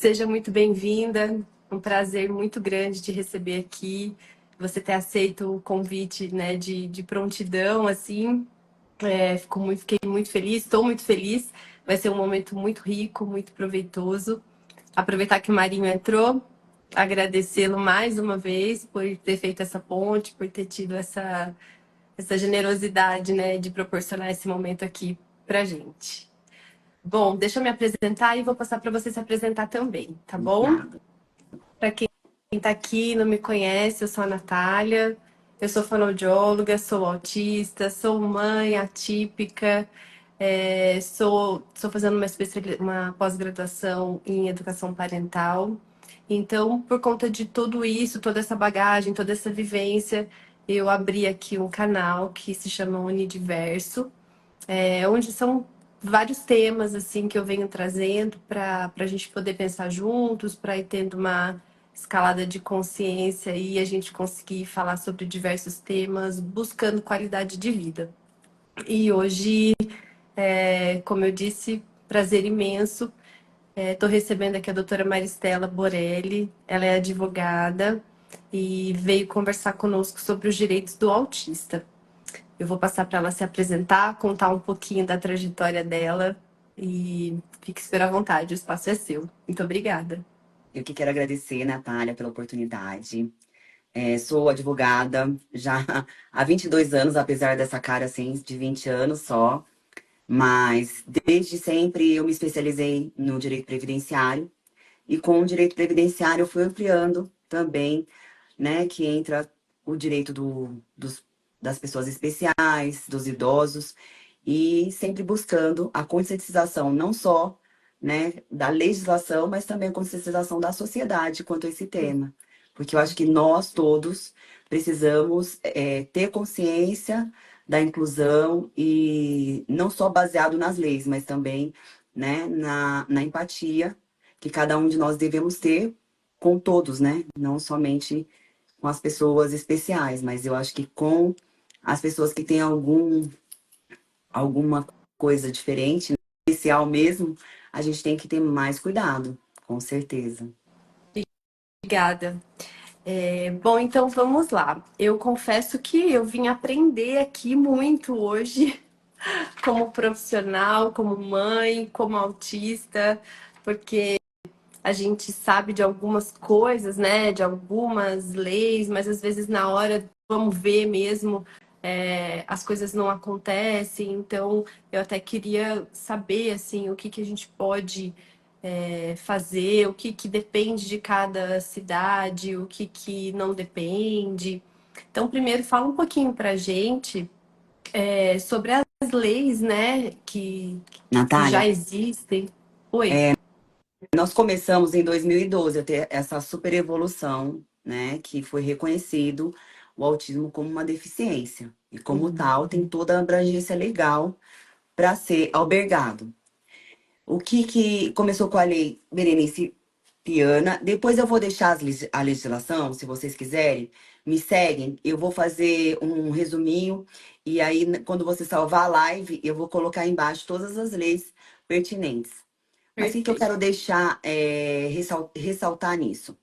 Seja muito bem-vinda. Um prazer muito grande te receber aqui. Você ter aceito o convite, né, de prontidão, assim. Fiquei muito feliz, estou muito feliz. Vai ser um momento muito rico, muito proveitoso. Aproveitar que o Marinho entrou, agradecê-lo mais uma vez por ter feito essa ponte, por ter tido essa generosidade, né, de proporcionar esse momento aqui pra gente. Bom, deixa eu me apresentar e vou passar para você se apresentar também, tá bom? Nada. Para quem está aqui e não me conhece, eu sou a Natália, eu sou fonoaudióloga, sou autista, sou mãe atípica, estou fazendo uma pós-graduação em educação parental. Então, por conta de tudo isso, toda essa bagagem, toda essa vivência, eu abri aqui um canal que se chama Unidiverso, onde são vários temas assim que eu venho trazendo para a gente poder pensar juntos, para ir tendo uma escalada de consciência e a gente conseguir falar sobre diversos temas, buscando qualidade de vida. E hoje, como eu disse, prazer imenso. Estou recebendo aqui a doutora Maristela Borelli, ela é advogada e veio conversar conosco sobre os direitos do autista. Eu vou passar para ela se apresentar, contar um pouquinho da trajetória dela e fique super à vontade, o espaço é seu. Muito obrigada. Eu que quero agradecer, Natália, pela oportunidade. Sou advogada já há 22 anos, apesar dessa cara assim, de 20 anos só. Mas desde sempre eu me especializei no direito previdenciário. E com o direito previdenciário eu fui ampliando também, né, que entra o direito das pessoas especiais, dos idosos, e sempre buscando a conscientização não só, né, da legislação, mas também a conscientização da sociedade quanto a esse tema. Porque eu acho que nós todos precisamos ter consciência da inclusão e não só baseado nas leis, mas também, né, na empatia que cada um de nós devemos ter com todos, né? Não somente com as pessoas especiais, mas eu acho que com as pessoas que têm alguma coisa diferente, né, especial mesmo, a gente tem que ter mais cuidado, com certeza. Obrigada. Bom, então vamos lá. Eu confesso que eu vim aprender aqui muito hoje, como profissional, como mãe, como autista, porque a gente sabe de algumas coisas, né, de algumas leis, mas às vezes na hora vamos ver mesmo, as coisas não acontecem. Então eu até queria saber assim o que que a gente pode fazer, o que que depende de cada cidade, o que que não depende. Então primeiro fala um pouquinho para a gente sobre as leis, né, que Natália, já existem. Oi. nós começamos em 2012 a ter essa super evolução, né, que foi reconhecido o autismo como uma deficiência. E como tal, tem toda a abrangência legal para ser albergado. O que começou com a lei Berenice Piana. Depois eu vou deixar a legislação, se vocês quiserem, me seguem. Eu vou fazer um resuminho e aí, quando você salvar a live, eu vou colocar embaixo todas as leis pertinentes. Mas o que eu Perfeito. quero deixar ressaltar nisso?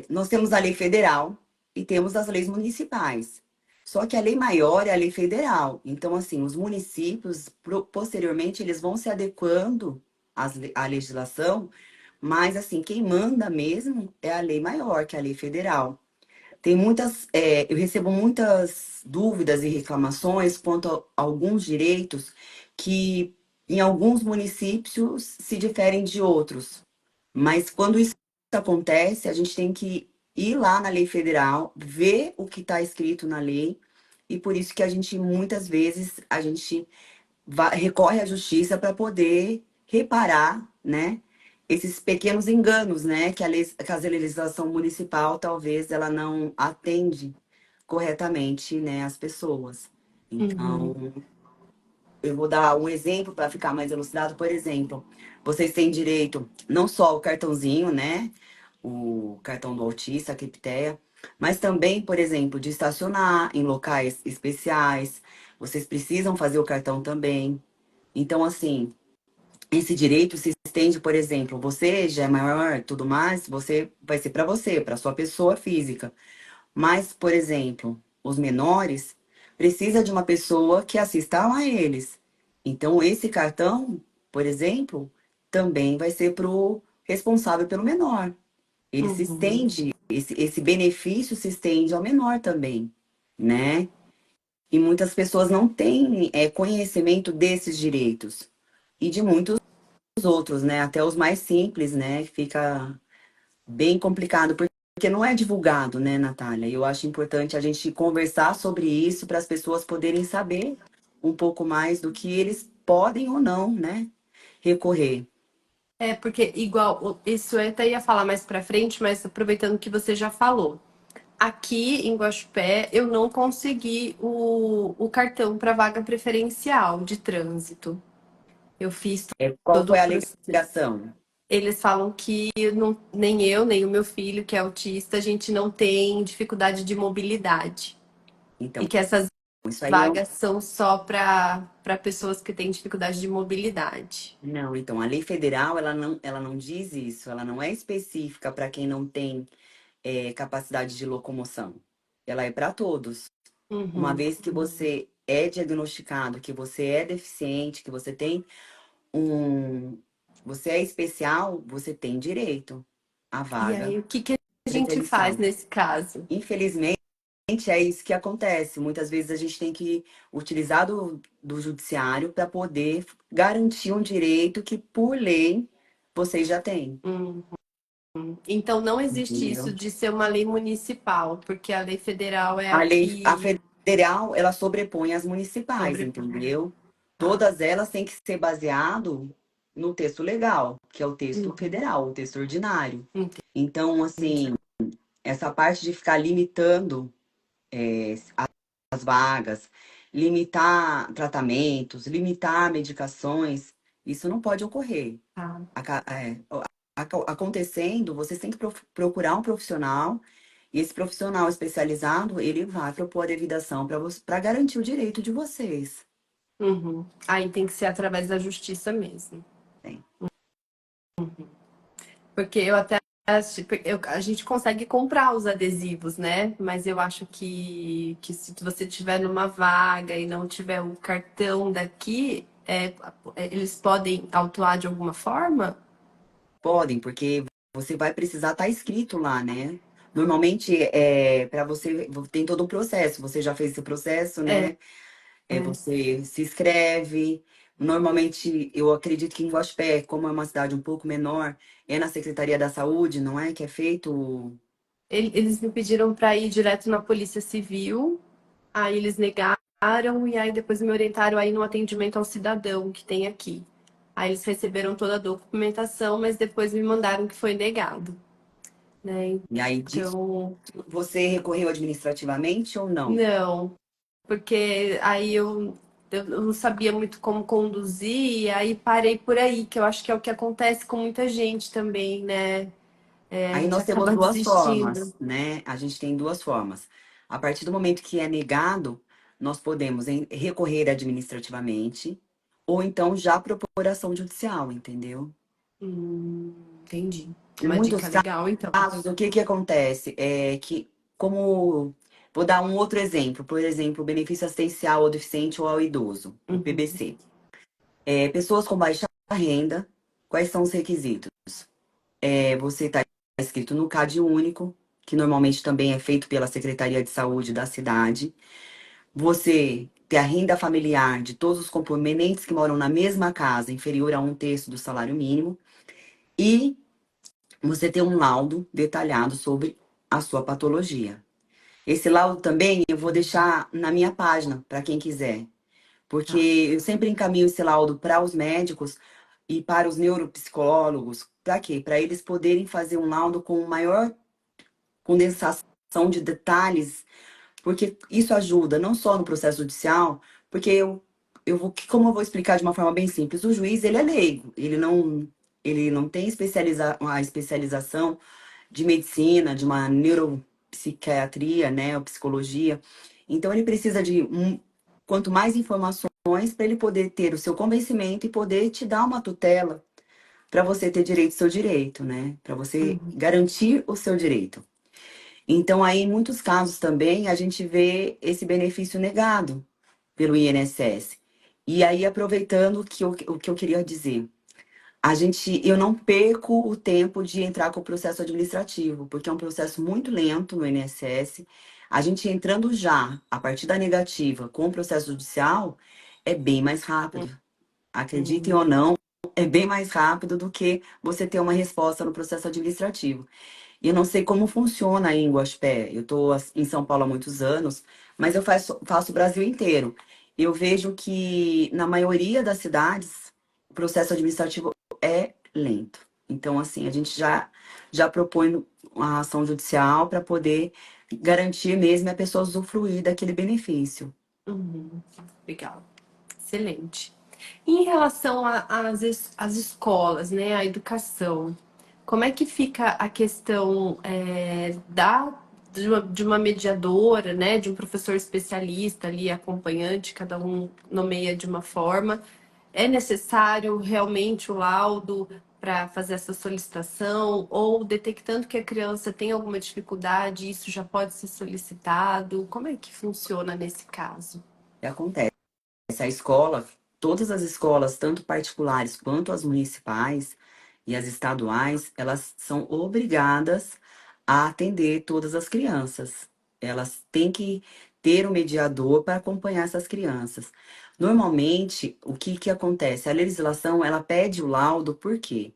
Nós temos a lei federal e temos as leis municipais. Só que a lei maior é a lei federal. Então, assim, os municípios, posteriormente, eles vão se adequando à legislação, mas, assim, quem manda mesmo é a lei maior, que é a lei federal. Eu recebo muitas dúvidas e reclamações quanto a alguns direitos que, em alguns municípios, se diferem de outros. Mas quando isso acontece, a gente tem que ir lá na lei federal, ver o que está escrito na lei, e por isso que a gente, muitas vezes, a gente recorre à justiça para poder reparar, né, esses pequenos enganos, né, que a legislação municipal talvez ela não atende corretamente, né, as pessoas. Uhum. Então, eu vou dar um exemplo para ficar mais elucidado. Por exemplo, vocês têm direito não só ao cartãozinho, né? O cartão do autista, a cripteia, mas também, por exemplo, de estacionar em locais especiais. Vocês precisam fazer o cartão também. Então, assim, esse direito se estende, por exemplo, você já é maior, tudo mais, você vai ser para você, para sua pessoa física. Mas, por exemplo, os menores precisa de uma pessoa que assista a eles. Então, esse cartão, por exemplo, também vai ser para o responsável pelo menor. Ele se Uhum. estende, esse benefício se estende ao menor também, né? E muitas pessoas não têm conhecimento desses direitos e de muitos outros, né? Até os mais simples, né? Fica bem complicado, porque não é divulgado, né, Natália? E eu acho importante a gente conversar sobre isso para as pessoas poderem saber um pouco mais do que eles podem ou não, né, recorrer. É, porque igual, isso eu até ia falar mais pra frente, mas aproveitando que você já falou. Aqui em Guaxupé, eu não consegui o cartão para vaga preferencial de trânsito. Eu fiz Qual todo foi o a processo. alegação? Eles falam que nem eu, nem o meu filho, que é autista, a gente não tem dificuldade de mobilidade. E Então, que essas isso aí vagas são só para pessoas que têm dificuldade de mobilidade. não, então a lei federal ela não diz isso, ela não é específica para quem não tem capacidade de locomoção. Ela é para todos. Uma Uhum. vez que você é diagnosticado, que você é deficiente, que você tem um, você é especial, você tem direito à E vaga aí, o que que a gente faz preferencial. nesse caso? Infelizmente, é isso que acontece. Muitas vezes a gente tem que utilizar do judiciário para poder garantir um direito que, por lei, vocês já têm. Hum. Então, não existe isso Entendeu? de ser uma lei municipal, porque a lei federal é a A que federal, ela sobrepõe as municipais, sobrepõe. entendeu? Tá. Todas elas têm que ser baseado no texto legal, que é o texto Uhum. federal, o texto ordinário. Então, Entendi. assim, essa parte de ficar limitando as vagas, limitar tratamentos, limitar medicações, isso não pode ocorrer. Tá. Aca- é, Acontecendo, vocês têm que procurar um profissional, e esse profissional especializado, ele vai propor a devida ação para garantir o direito de vocês. Uhum. Aí tem que ser através da justiça mesmo. Né? Porque eu até a gente consegue comprar os adesivos, né? Mas eu acho que se você tiver numa vaga e não tiver o cartão daqui, eles podem autuar de alguma forma? Podem, porque você vai precisar estar escrito lá, né? Normalmente, para você, tem todo um processo. Você já fez esse processo, É, né? Você se inscreve. Normalmente, eu acredito que em Guaxupé, como é uma cidade um pouco menor, é na Secretaria da Saúde, não é? Que é feito. eles me pediram para ir direto na Polícia Civil, aí eles negaram e aí depois me orientaram aí no atendimento ao cidadão que tem aqui. Aí eles receberam toda a documentação, mas depois me mandaram que foi negado, né? E aí, disso, Então, você recorreu administrativamente ou não? não, porque aí eu não sabia muito como conduzir, e aí parei por aí, que eu acho que é o que acontece com muita gente também, né? É, a Aí gente nós temos acaba duas desistindo. formas, né? A gente tem duas formas. A partir do momento que é negado, nós podemos recorrer administrativamente ou então já propor ação judicial, entendeu? Entendi. Em Uma muitos dica legal, então. casos, o que que acontece? É que, como. Vou dar um outro exemplo, por exemplo, o benefício assistencial ao deficiente ou ao idoso, o Uhum. PBC. Pessoas com baixa renda, quais são os requisitos? Você está inscrito no CAD único, que normalmente também é feito pela Secretaria de Saúde da cidade. Você ter a renda familiar de todos os componentes que moram na mesma casa, inferior a um terço do salário mínimo. E você ter um laudo detalhado sobre a sua patologia. Esse laudo também eu vou deixar na minha página, para quem quiser. Porque Tá. eu sempre encaminho esse laudo para os médicos e para os neuropsicólogos. Para quê? Para eles poderem fazer um laudo com maior condensação de detalhes, porque isso ajuda não só no processo judicial, porque como eu vou explicar de uma forma bem simples, o juiz ele é leigo, ele não tem a especialização de medicina, de uma neuropsiquiatria, né, ou psicologia. Então ele precisa quanto mais informações condições para ele poder ter o seu convencimento e poder te dar uma tutela para você ter direito ao seu direito, né? Para você Uhum. garantir o seu direito. Então, aí, em muitos casos também, a gente vê esse benefício negado pelo INSS. E aí, aproveitando o que eu queria dizer, eu não perco o tempo de entrar com o processo administrativo, porque é um processo muito lento no INSS. A gente entrando já, a partir da negativa, com o processo judicial, é bem mais rápido. Acreditem Uhum. ou não, é bem mais rápido do que você ter uma resposta no processo administrativo. E eu não sei como funciona aí em Guaxupé. Eu estou em São Paulo há muitos anos, mas eu faço o Brasil inteiro. Eu vejo que na maioria das cidades o processo administrativo é lento. Então, assim, a gente já propõe uma ação judicial para poder garantir mesmo a pessoa usufruir daquele benefício. Uhum. Legal. Excelente. Em relação às escolas, né, à educação, como é que fica a questão de uma mediadora, né, de um professor especialista ali, acompanhante, cada um nomeia de uma forma? É necessário realmente o laudo para fazer essa solicitação? Ou detectando que a criança tem alguma dificuldade, isso já pode ser solicitado? Como é que funciona nesse caso? E acontece. Essa escola, todas as escolas, tanto particulares quanto as municipais e as estaduais, elas são obrigadas a atender todas as crianças. Elas têm que ter um mediador para acompanhar essas crianças. Normalmente, o que que acontece? A legislação, ela pede o laudo, por quê?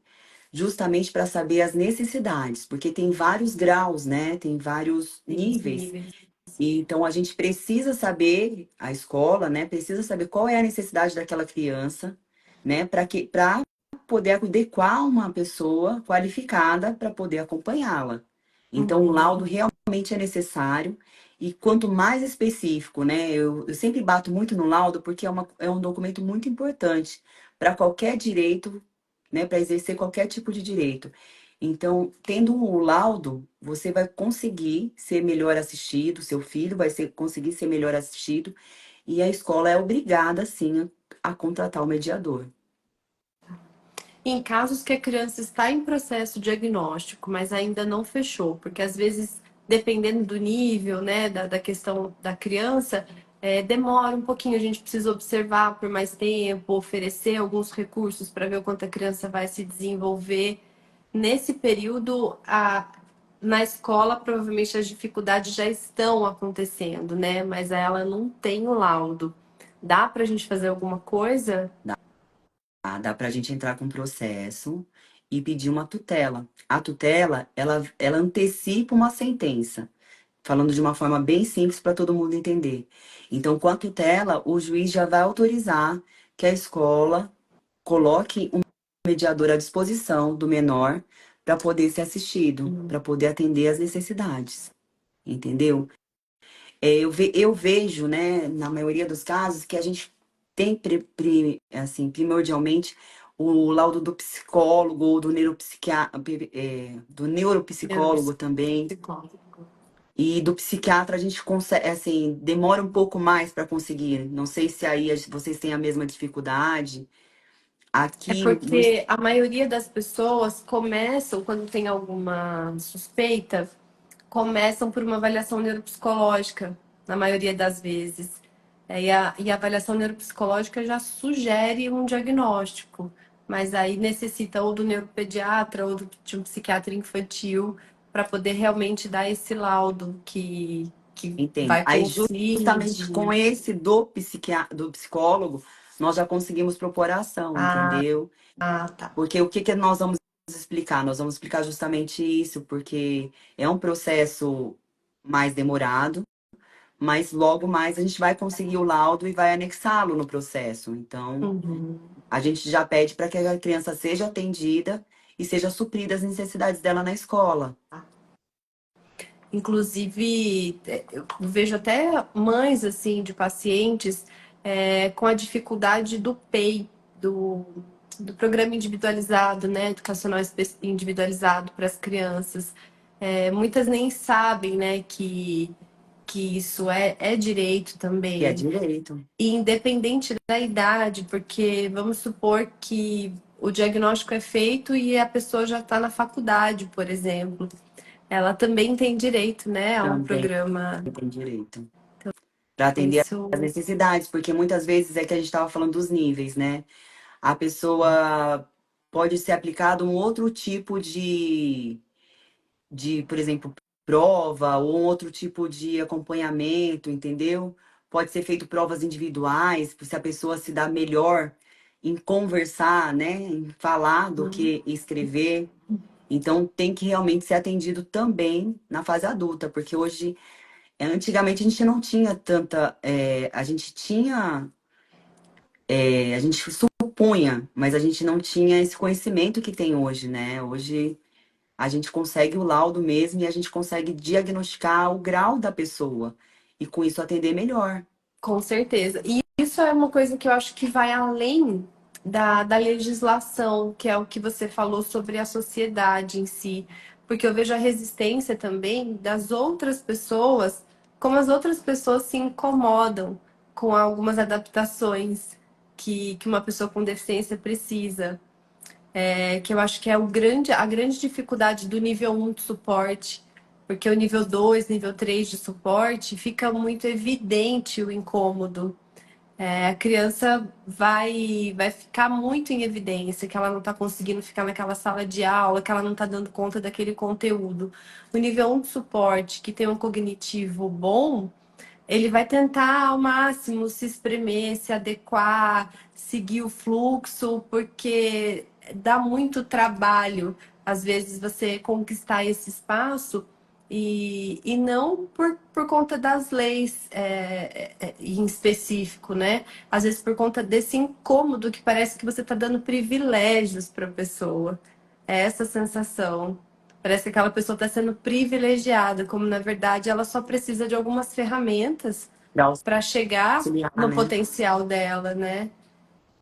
Justamente para saber as necessidades, porque tem vários graus, né? Tem vários Tem os níveis. níveis. E então a gente precisa saber, a escola, né, precisa saber qual é a necessidade daquela criança, né, para poder adequar uma pessoa qualificada para poder acompanhá-la. Então o Uhum. laudo realmente é necessário e quanto mais específico, né, eu sempre bato muito no laudo porque é um documento muito importante para qualquer direito, né, para exercer qualquer tipo de direito. Então, tendo o laudo, você vai conseguir ser melhor assistido, seu filho conseguir ser melhor assistido, e a escola é obrigada, sim, a contratar o mediador. Em casos que a criança está em processo diagnóstico, mas ainda não fechou, porque às vezes, dependendo do nível, né, da questão da criança, demora um pouquinho, a gente precisa observar por mais tempo, oferecer alguns recursos para ver o quanto a criança vai se desenvolver. Nesse período, na escola, provavelmente as dificuldades já estão acontecendo, né? Mas ela não tem o laudo. Dá para a gente fazer alguma coisa? Dá para a gente entrar com processo e pedir uma tutela. A tutela, ela antecipa uma sentença, falando de uma forma bem simples para todo mundo entender. Então, com a tutela, o juiz já vai autorizar que a escola coloque um mediador à disposição do menor para poder ser assistido, para poder atender às necessidades, entendeu? Eu vejo, né, na maioria dos casos, que a gente tem, assim, primordialmente, o laudo do psicólogo ou do neuropsicólogo também. Neuropsicólogo. E do psiquiatra a gente consegue, assim, demora um pouco mais para conseguir. Não sei se aí vocês têm a mesma dificuldade. É Aqui no porque a maioria das pessoas começam, quando tem alguma suspeita, começam por uma avaliação neuropsicológica, na maioria das vezes. E a avaliação neuropsicológica já sugere um diagnóstico, mas aí necessita ou do neuropediatra ou de um psiquiatra infantil para poder realmente dar esse laudo que Entendo. vai Aí, concluir justamente com de... esse do psicólogo, nós já conseguimos propor a ação, Ah, entendeu? tá. Porque o que que nós vamos explicar? Nós vamos explicar justamente isso, porque é um processo mais demorado, mas logo mais a gente vai conseguir o laudo e vai anexá-lo no processo. Então, Uhum. a gente já pede para que a criança seja atendida e seja suprida as necessidades dela na escola. Inclusive, eu vejo até mães assim de pacientes com a dificuldade do PEI, do programa individualizado, né, educacional individualizado para as crianças. Muitas nem sabem, né, que que isso é direito que é também. direito. E independente da idade, porque vamos supor que o diagnóstico é feito e a pessoa já está na faculdade, por exemplo. Ela também tem direito, né, a um Também programa. tem direito. Para atender as Isso. necessidades, porque muitas vezes é que a gente estava falando dos níveis, né? A pessoa pode ser aplicado um outro tipo por exemplo, prova ou um outro tipo de acompanhamento, entendeu? Pode ser feito provas individuais, se a pessoa se dá melhor em conversar, né, em falar do que escrever. Então tem que realmente ser atendido também na fase adulta, porque hoje, antigamente a gente não tinha tanta, a gente tinha, a gente supunha, mas a gente não tinha esse conhecimento que tem hoje, né? Hoje a gente consegue o laudo mesmo e a gente consegue diagnosticar o grau da pessoa e com isso atender melhor. Com certeza. E isso é uma coisa que eu acho que vai além da legislação, que é o que você falou sobre a sociedade em si. Porque eu vejo a resistência também das outras pessoas, como as outras pessoas se incomodam com algumas adaptações que uma pessoa com deficiência precisa. Que eu acho que é a grande dificuldade do nível um de suporte, porque o nível 2 nível 3 de suporte fica muito evidente o incômodo. A criança vai ficar muito em evidência que ela não está conseguindo ficar naquela sala de aula, que ela não está dando conta daquele conteúdo. O nível um de suporte, que tem um cognitivo bom, ele vai tentar ao máximo se espremer, se adequar, seguir o fluxo, porque dá muito trabalho, às vezes, você conquistar esse espaço e não por conta das leis em específico, né? Às vezes por conta desse incômodo que parece que você está dando privilégios para a pessoa. É essa sensação. Parece que aquela pessoa está sendo privilegiada, como na verdade ela só precisa de algumas ferramentas Para para chegar auxiliar, no né? potencial dela, né?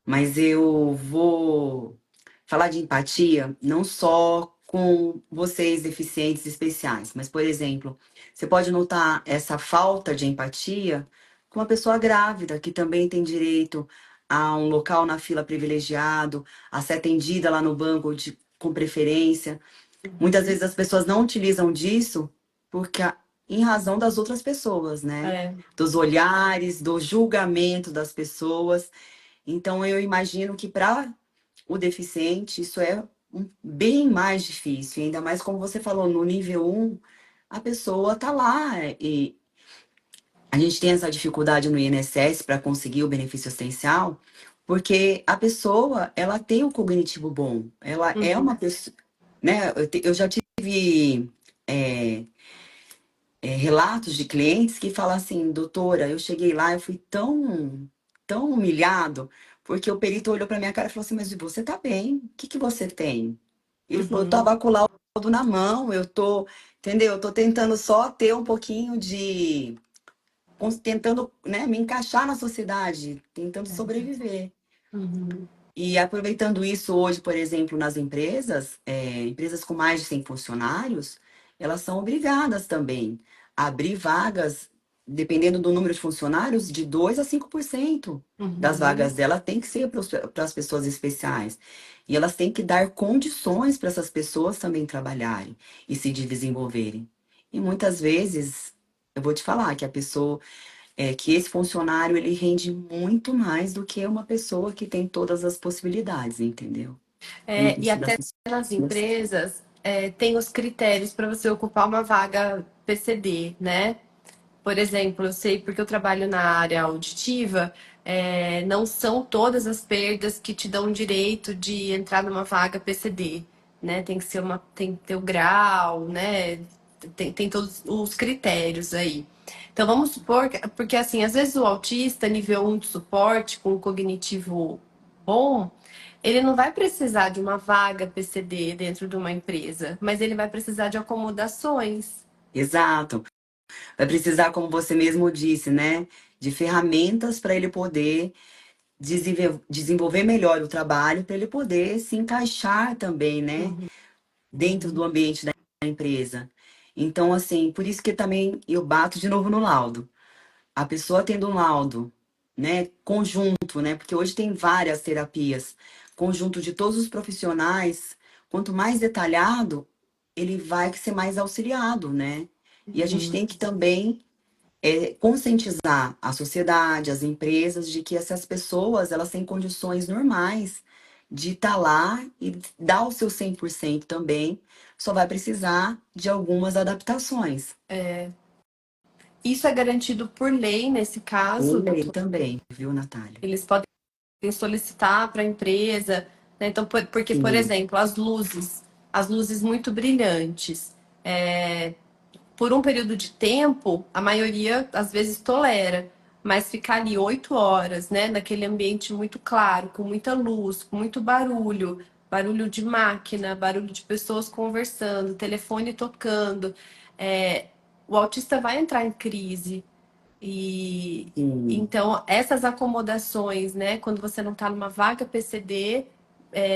Mas eu vou falar de empatia não só com vocês deficientes especiais, mas, por exemplo, você pode notar essa falta de empatia com uma pessoa grávida que também tem direito a um local na fila privilegiado, a ser atendida lá no banco com preferência. Muitas vezes as pessoas não utilizam disso porque em razão das outras pessoas, né? É, Dos olhares, do julgamento das pessoas. Então, eu imagino que para o deficiente isso é bem mais difícil, ainda mais como você falou, no nível um a pessoa tá lá e a gente tem essa dificuldade no INSS para conseguir o benefício assistencial, porque a pessoa, ela tem um cognitivo bom, ela é uma pessoa, né? Eu já tive é, relatos de clientes que falam assim, doutora, eu cheguei lá, eu fui tão humilhado, porque o perito olhou para minha cara e falou assim, mas você tá bem, o que que você tem? Ele falou, eu uhum, tava com o laudo na mão, entendeu? Eu tô tentando só ter um pouquinho tentando, né, me encaixar na sociedade, tentando sobreviver. uhum. E aproveitando isso hoje, por exemplo, nas empresas, empresas com mais de 100 funcionários, elas são obrigadas também a abrir vagas, dependendo do número de funcionários, de 2 a 5% das vagas dela tem que ser para as pessoas especiais. E elas têm que dar condições para essas pessoas também trabalharem e se desenvolverem. E muitas vezes, eu vou te falar que que esse funcionário ele rende muito mais do que uma pessoa que tem todas as possibilidades, entendeu? E até nas empresas tem os critérios para você ocupar uma vaga PCD, né? Por exemplo, eu sei porque eu trabalho na área auditiva, não são todas as perdas que te dão direito de entrar numa vaga PCD, né? Tem que ter o grau, né? Tem todos os critérios aí. Então vamos supor porque assim, às vezes o autista nível um de suporte com cognitivo bom, ele não vai precisar de uma vaga PCD dentro de uma empresa, mas ele vai precisar de acomodações. Exato. Vai precisar, como você mesmo disse, né, de ferramentas para ele poder desenvolver melhor o trabalho, para ele poder se encaixar também, né, dentro do ambiente da empresa. Então, assim, por isso que também eu bato de novo no laudo. A pessoa tendo um laudo, né, conjunto, né, porque hoje tem várias terapias, conjunto de todos os profissionais, quanto mais detalhado, ele vai ser mais auxiliado, né? E a gente Uhum. tem que também conscientizar a sociedade, as empresas, de que essas pessoas, elas têm condições normais de estar lá e dar o seu 100% também, só vai precisar de algumas adaptações. Isso é garantido por lei, nesse Por caso, lei doutor. também, viu, Natália? Eles podem solicitar para a empresa, né? Então, porque, por Sim, exemplo, as luzes muito brilhantes, por um período de tempo, a maioria às vezes tolera, mas ficar ali 8 horas, né, naquele ambiente muito claro, com muita luz, com muito barulho, barulho de máquina, barulho de pessoas conversando, telefone tocando, é, o autista vai entrar em crise. E sim. então essas acomodações, né, quando você não está numa vaga PCD,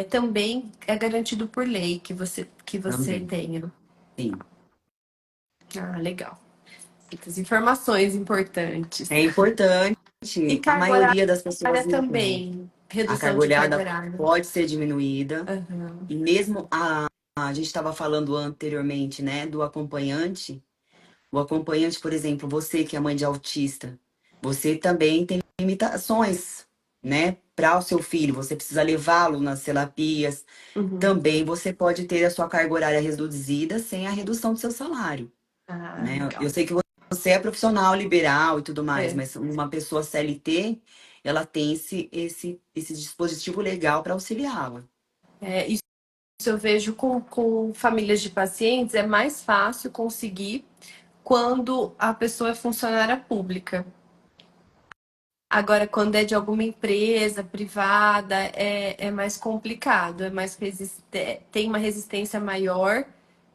também é garantido por lei que você Também, tenha. sim. Ah, legal. Muitas informações importantes. É importante, E a carga maioria das pessoas horária não tem. também. A Redução carga de carga olhada horária. pode ser diminuída, Aham. e mesmo a gente estava falando anteriormente, né, do acompanhante. O acompanhante, por exemplo, você que é mãe de autista, você também tem limitações, né, para o seu filho. Você precisa levá-lo nas terapias. Uhum. Também você pode ter a sua carga horária reduzida sem a redução do seu salário. Ah, Né? Eu legal. sei que você é profissional liberal e tudo mais, É. mas uma pessoa CLT, ela tem esse dispositivo legal para auxiliá-la. Isso eu vejo com famílias de pacientes, é mais fácil conseguir quando a pessoa é funcionária pública. Agora, quando é de alguma empresa privada, é mais complicado, tem uma resistência maior.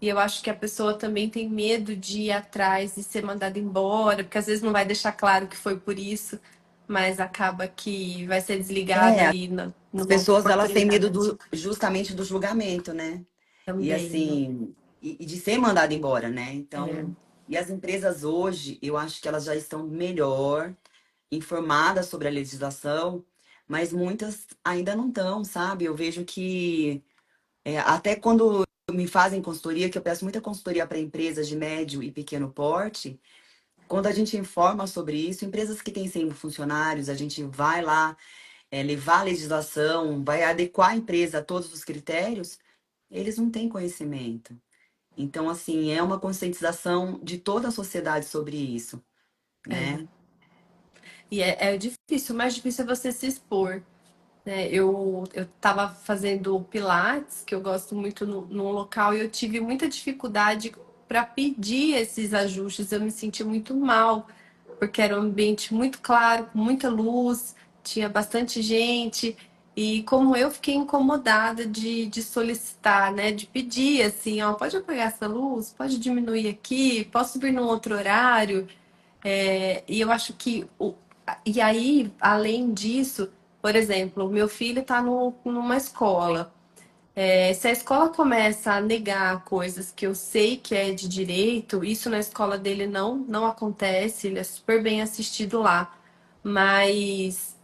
E eu acho que a pessoa também tem medo de ir atrás e ser mandada embora, porque às vezes não vai deixar claro que foi por isso, mas acaba que vai ser desligada É, ali as numa pessoas elas têm medo oportunidade justamente do julgamento, né? E também. assim, e de ser mandado embora, né? É. Então, e as empresas hoje, eu acho que elas já estão melhor informadas sobre a legislação, mas muitas ainda não estão, sabe? Eu vejo que até quando me fazem consultoria, que eu peço muita consultoria para empresas de médio e pequeno porte, quando a gente informa sobre isso, empresas que têm 100 funcionários, a gente vai lá levar a legislação, vai adequar a empresa a todos os critérios, eles não têm conhecimento. Então, assim, é uma conscientização de toda a sociedade sobre isso, né? E é difícil, o mais difícil é você se expor. Né? Eu estava fazendo pilates, que eu gosto muito num local, e eu tive muita dificuldade para pedir esses ajustes. Eu me senti muito mal, porque era um ambiente muito claro, com muita luz, tinha bastante gente. E como eu fiquei incomodada de solicitar, né? De pedir assim, ó, pode apagar essa luz, pode diminuir aqui, posso vir num outro horário. E eu acho que. E aí, além disso, por exemplo, o meu filho está numa escola. Se a escola começa a negar coisas que eu sei que é de direito, isso na escola dele não acontece, ele é super bem assistido lá. Mas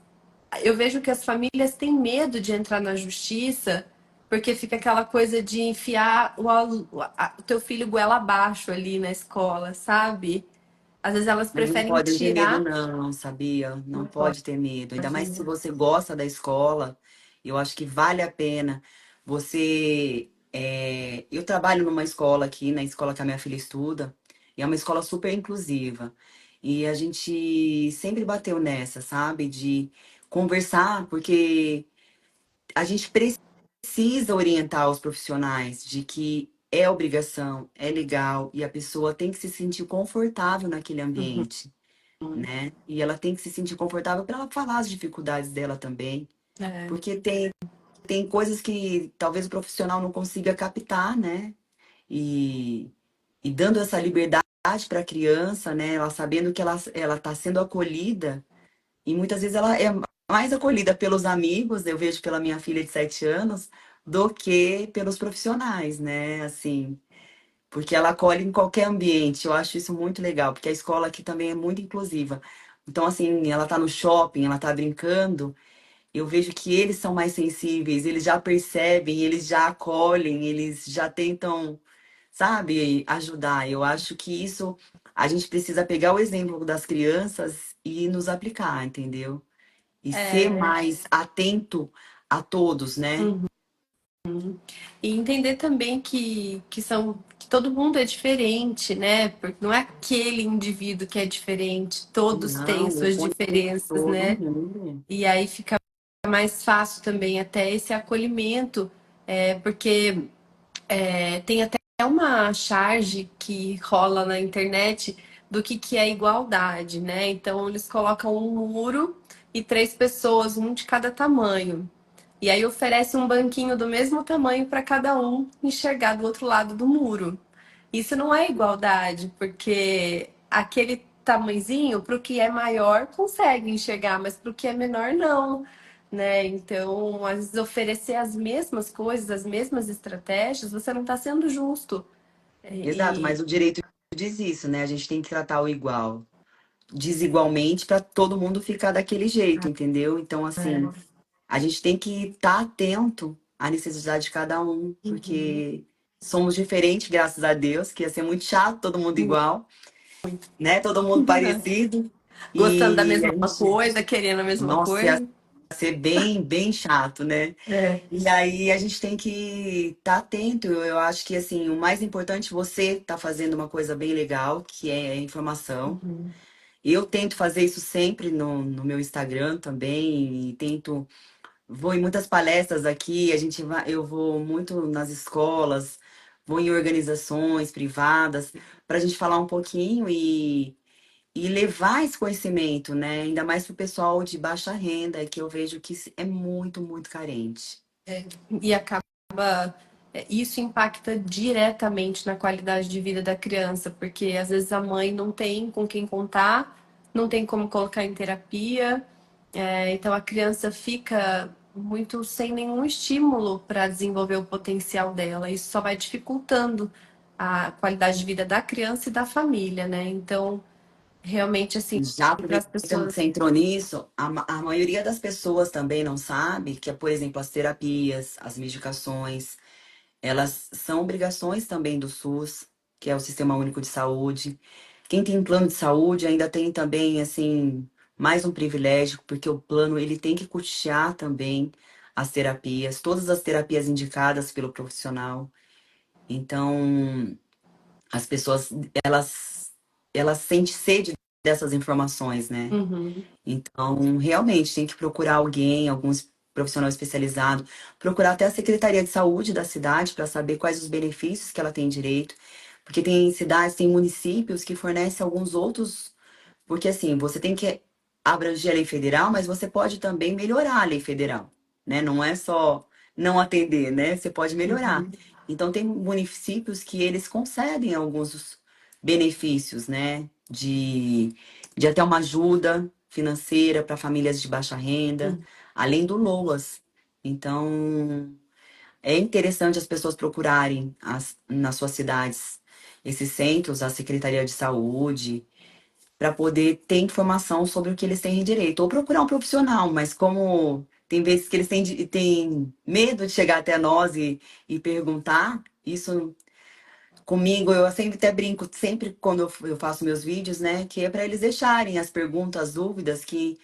eu vejo que as famílias têm medo de entrar na justiça, porque fica aquela coisa de enfiar o teu filho goela abaixo ali na escola, sabe? Às vezes elas Mas não preferem podem ter medo, tirar. não, sabia? Não Não pode, pode ter medo. Ainda mais se né? você gosta da escola, eu acho que vale a pena. Você. Eu trabalho numa escola aqui, na escola que a minha filha estuda, e é uma escola super inclusiva. E a gente sempre bateu nessa, sabe? De conversar, porque a gente precisa orientar os profissionais de que é obrigação, é legal, e a pessoa tem que se sentir confortável naquele Uhum. ambiente, né? E ela tem que se sentir confortável para ela falar as dificuldades dela também, É, porque tem coisas que talvez o profissional não consiga captar, né? E, e dando essa liberdade para a criança, né? Ela sabendo que ela está sendo acolhida, e muitas vezes ela é mais acolhida pelos amigos, eu vejo pela minha filha de 7 anos, do que pelos profissionais, né? Assim, porque ela acolhe em qualquer ambiente. Eu acho isso muito legal, porque a escola aqui também é muito inclusiva. Então, assim, ela tá no shopping, ela tá brincando, eu vejo que eles são mais sensíveis, eles já percebem, eles já acolhem, eles já tentam, sabe, ajudar. Eu acho que isso a gente precisa pegar o exemplo das crianças e nos aplicar, entendeu? E ser É, mais atento a todos, né? uhum. E entender também que todo mundo é diferente, né? Porque não é aquele indivíduo que é diferente, todos têm Não, eu suas conheço diferenças, todo né? mundo. E aí fica mais fácil também até esse acolhimento, porque tem até uma charge que rola na internet do que é igualdade, né? Então eles colocam um muro e três pessoas, um de cada tamanho. E aí oferece um banquinho do mesmo tamanho para cada um enxergar do outro lado do muro. Isso não é igualdade, porque aquele tamanhozinho, para o que é maior, consegue enxergar, mas para o que é menor, não. Né? Então, às vezes, oferecer as mesmas coisas, as mesmas estratégias, você não está sendo justo. Exato, E, mas o direito diz isso, né? A gente tem que tratar o igual desigualmente para todo mundo ficar daquele jeito, entendeu? Então, assim, a gente tem que estar atento à necessidade de cada um, uhum, porque somos diferentes, graças a Deus, que ia ser muito chato todo mundo igual, né? Todo mundo parecido. gostando da E mesma a gente, coisa, querendo a mesma nossa, ia coisa. ser bem, bem chato, né? É. E aí a gente tem que estar atento. Eu acho que assim, o mais importante, você tá fazendo uma coisa bem legal, que é a informação. Uhum. Eu tento fazer isso sempre no meu Instagram também, e tento, vou em muitas palestras aqui, eu vou muito nas escolas, vou em organizações privadas, para a gente falar um pouquinho e levar esse conhecimento, né? Ainda mais para o pessoal de baixa renda, que eu vejo que é muito, muito carente. E acaba. Isso impacta diretamente na qualidade de vida da criança, porque às vezes a mãe não tem com quem contar, não tem como colocar em terapia, então a criança fica muito sem nenhum estímulo para desenvolver o potencial dela. Isso só vai dificultando a qualidade de vida da criança e da família, né? Então, realmente, assim, Já para as aproveitando que você pessoas. entrou nisso, a maioria das pessoas também não sabe que, por exemplo, as terapias, as medicações, elas são obrigações também do SUS, que é o Sistema Único de Saúde. Quem tem plano de saúde ainda tem também, assim, mais um privilégio, porque o plano ele tem que custear também as terapias, todas as terapias indicadas pelo profissional. Então, as pessoas, elas sentem sede dessas informações, né? Uhum. Então, realmente, tem que procurar alguém, alguns profissional especializado, procurar até a Secretaria de Saúde da cidade para saber quais os benefícios que ela tem direito, porque tem cidades, tem municípios que fornecem alguns outros, porque assim, você tem que abranger a lei federal, mas você pode também melhorar a lei federal, né? Não é só não atender, né? Você pode melhorar. Uhum. Então, tem municípios que eles concedem alguns benefícios, né? De até uma ajuda financeira para famílias de baixa renda, Uhum. além do LOAS. Então, é interessante as pessoas procurarem nas suas cidades esses centros, a Secretaria de Saúde, para poder ter informação sobre o que eles têm direito. Ou procurar um profissional, mas como tem vezes que eles têm medo de chegar até nós e perguntar, isso comigo, eu sempre até brinco, sempre quando eu faço meus vídeos, né, que é para eles deixarem as perguntas, as dúvidas, que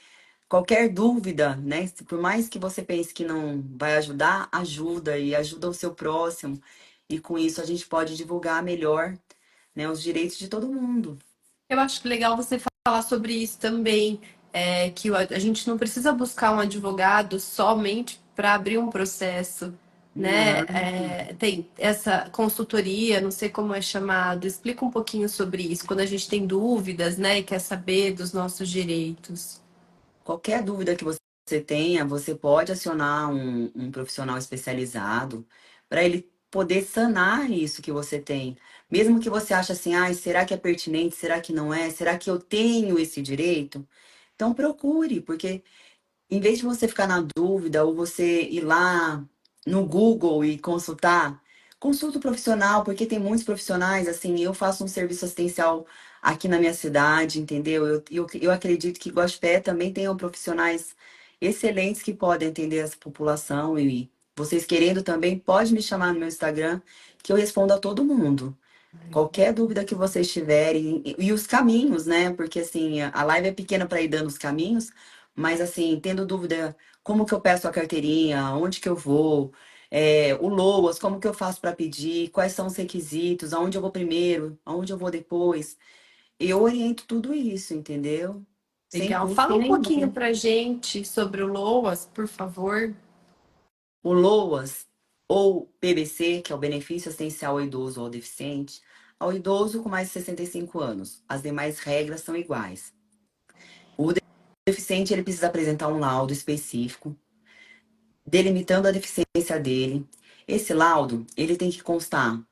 qualquer dúvida, né, por mais que você pense que não vai ajudar, ajuda e ajuda o seu próximo. E com isso a gente pode divulgar melhor, né, os direitos de todo mundo. Eu acho legal você falar sobre isso também, que a gente não precisa buscar um advogado somente para abrir um processo, né? Não. Tem essa consultoria, não sei como é chamado, explica um pouquinho sobre isso, quando a gente tem dúvidas, né, e quer saber dos nossos direitos. Qualquer dúvida que você tenha, você pode acionar um profissional especializado para ele poder sanar isso que você tem. Mesmo que você ache assim, ai, será que é pertinente? Será que não é? Será que eu tenho esse direito? Então procure, porque em vez de você ficar na dúvida ou você ir lá no Google e consultar, Consulta o profissional, porque tem muitos profissionais, assim, eu faço um serviço assistencial aqui na minha cidade, entendeu? Eu acredito que Guaxupé também tenham profissionais excelentes que podem atender essa população e vocês querendo também, pode me chamar no meu Instagram, que eu respondo a todo mundo. Qualquer dúvida que vocês tiverem, e os caminhos, né? Porque assim, a live é pequena para ir dando os caminhos, mas assim, tendo dúvida, como que eu peço a carteirinha, onde que eu vou, o LOAS, como que eu faço para pedir, quais são os requisitos, aonde eu vou primeiro, aonde eu vou depois. Eu oriento tudo isso, entendeu? Sem Legal. custo Fala um pouquinho nenhum. pra gente sobre o LOAS, por favor. O LOAS ou PBC, que é o benefício assistencial ao idoso ou ao deficiente, ao idoso com mais de 65 anos. As demais regras são iguais. O deficiente ele precisa apresentar um laudo específico, delimitando a deficiência dele. Esse laudo ele tem que constar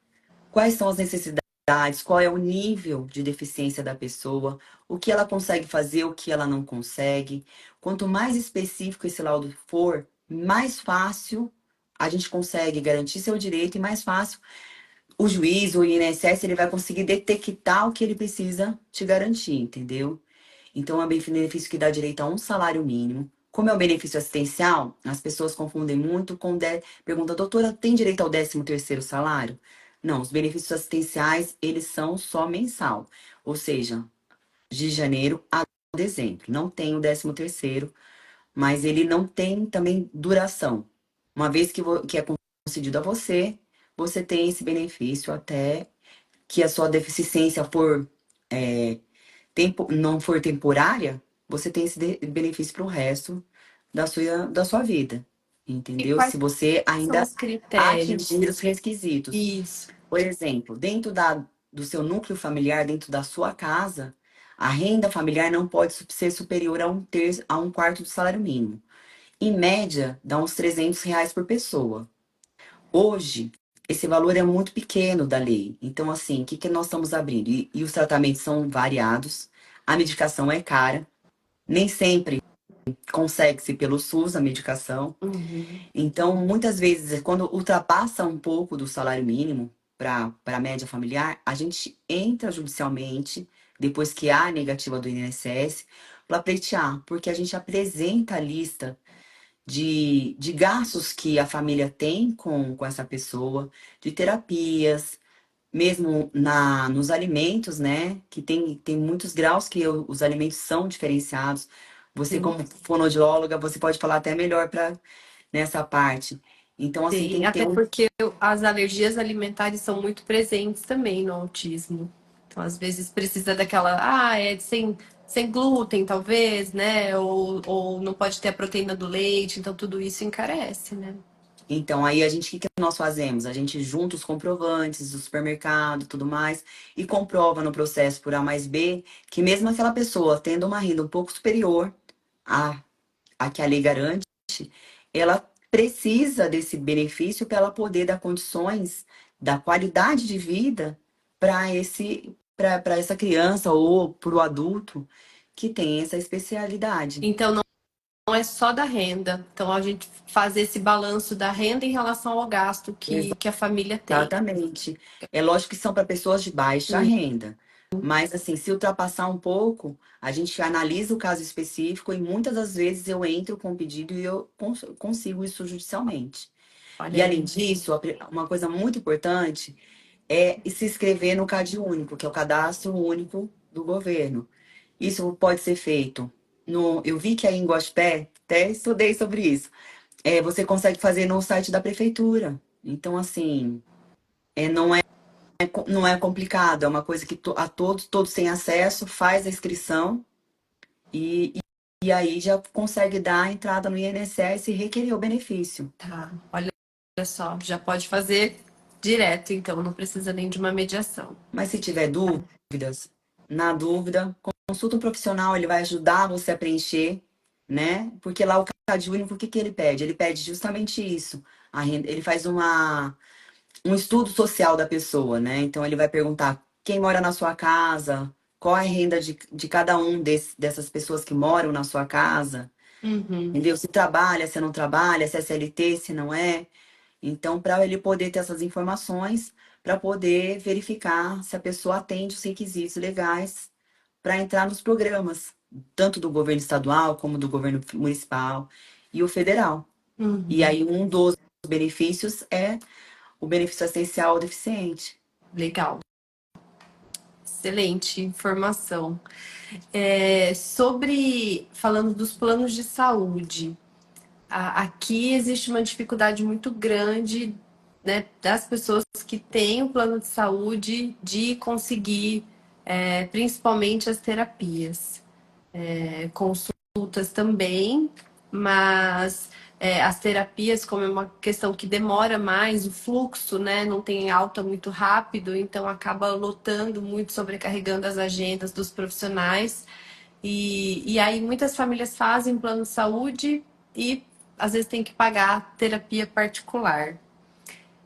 quais são as necessidades, qual é o nível de deficiência da pessoa, o que ela consegue fazer, o que ela não consegue. Quanto mais específico esse laudo for, mais fácil a gente consegue garantir seu direito e mais fácil o juiz, o INSS, ele vai conseguir detectar o que ele precisa te garantir, entendeu? Então, é um benefício que dá direito a um salário mínimo. Como é um benefício assistencial, as pessoas confundem muito com... Pergunta, doutora, tem direito ao 13º salário? Não, os benefícios assistenciais, eles são só mensal. Ou seja, de janeiro a dezembro. Não tem o 13º, mas ele não tem também duração. Uma vez que é concedido a você, você tem esse benefício até que a sua deficiência for é, não for temporária, você tem esse benefício para o resto da sua vida. E Entendeu? quais Se você são ainda os critérios? atingir os requisitos. Isso. Por exemplo, dentro do seu núcleo familiar, dentro da sua casa, a renda familiar não pode ser superior a a um quarto do salário mínimo. Em média, dá uns R$ 300 por pessoa. Hoje, esse valor é muito pequeno da lei. Então, assim, o que nós estamos abrindo? E os tratamentos são variados, a medicação é cara, nem sempre consegue-se pelo SUS a medicação. Uhum. Então, muitas vezes, quando ultrapassa um pouco do salário mínimo para a média familiar, a gente entra judicialmente, depois que há a negativa do INSS, para pleitear, porque a gente apresenta a lista de gastos que a família tem com essa pessoa, de terapias, mesmo nos alimentos, né? Que tem muitos graus que os alimentos são diferenciados. Você, Sim, como fonoaudióloga, você pode falar até melhor nessa parte. Então, assim, tem sim. que ter Até um. porque as alergias alimentares são muito presentes também no autismo. Então, às vezes precisa daquela, sem glúten, talvez, né? Ou não pode ter a proteína do leite, então tudo isso encarece, né? Então, aí o que nós fazemos? A gente junta os comprovantes do supermercado, tudo mais, e comprova no processo por A mais B que mesmo aquela pessoa tendo uma renda um pouco superior a que a lei garante, ela precisa desse benefício para ela poder dar condições da qualidade de vida para essa criança ou para o adulto que tem essa especialidade. Então, não é só da renda. Então, a gente faz esse balanço da renda em relação ao gasto que a família tem. Exatamente. É lógico que são para pessoas de baixa renda. Mas, assim, se ultrapassar um pouco, a gente analisa o caso específico e muitas das vezes eu entro com o pedido e eu consigo isso judicialmente. E, Olha além aí. disso, uma coisa muito importante é se inscrever no CAD único, que é o Cadastro Único do Governo. Isso pode ser feito eu vi que aí em Guaxupé, até estudei sobre isso. Você consegue fazer no site da prefeitura. Então, assim, não é complicado, é uma coisa que a todos têm acesso, faz a inscrição e, e aí já consegue dar a entrada no INSS e requerer o benefício. Tá. Olha só, já pode fazer direto, então, não precisa nem de uma mediação. Mas se tiver dúvidas, na dúvida, consulta um profissional, ele vai ajudar você a preencher, né? Porque lá o CAD único, o que ele pede? Ele pede justamente isso. Ele faz um estudo social da pessoa, né? Então ele vai perguntar quem mora na sua casa, qual é a renda de cada um dessas pessoas que moram na sua casa, Uhum. entendeu? Se trabalha, se não trabalha, se é CLT, se não é. Então, para ele poder ter essas informações, para poder verificar se a pessoa atende os requisitos legais para entrar nos programas, tanto do governo estadual como do governo municipal e o federal. E Uhum. aí, um dos benefícios é o benefício assistencial ao deficiente. Legal. Excelente informação. Falando dos planos de saúde, aqui existe uma dificuldade muito grande, né, das pessoas que têm o plano de saúde de conseguir, principalmente as terapias. Consultas também, mas as terapias, como é uma questão que demora mais, o fluxo, né, não tem alta muito rápido, então acaba lotando muito, sobrecarregando as agendas dos profissionais. E aí muitas famílias fazem plano de saúde e às vezes tem que pagar terapia particular.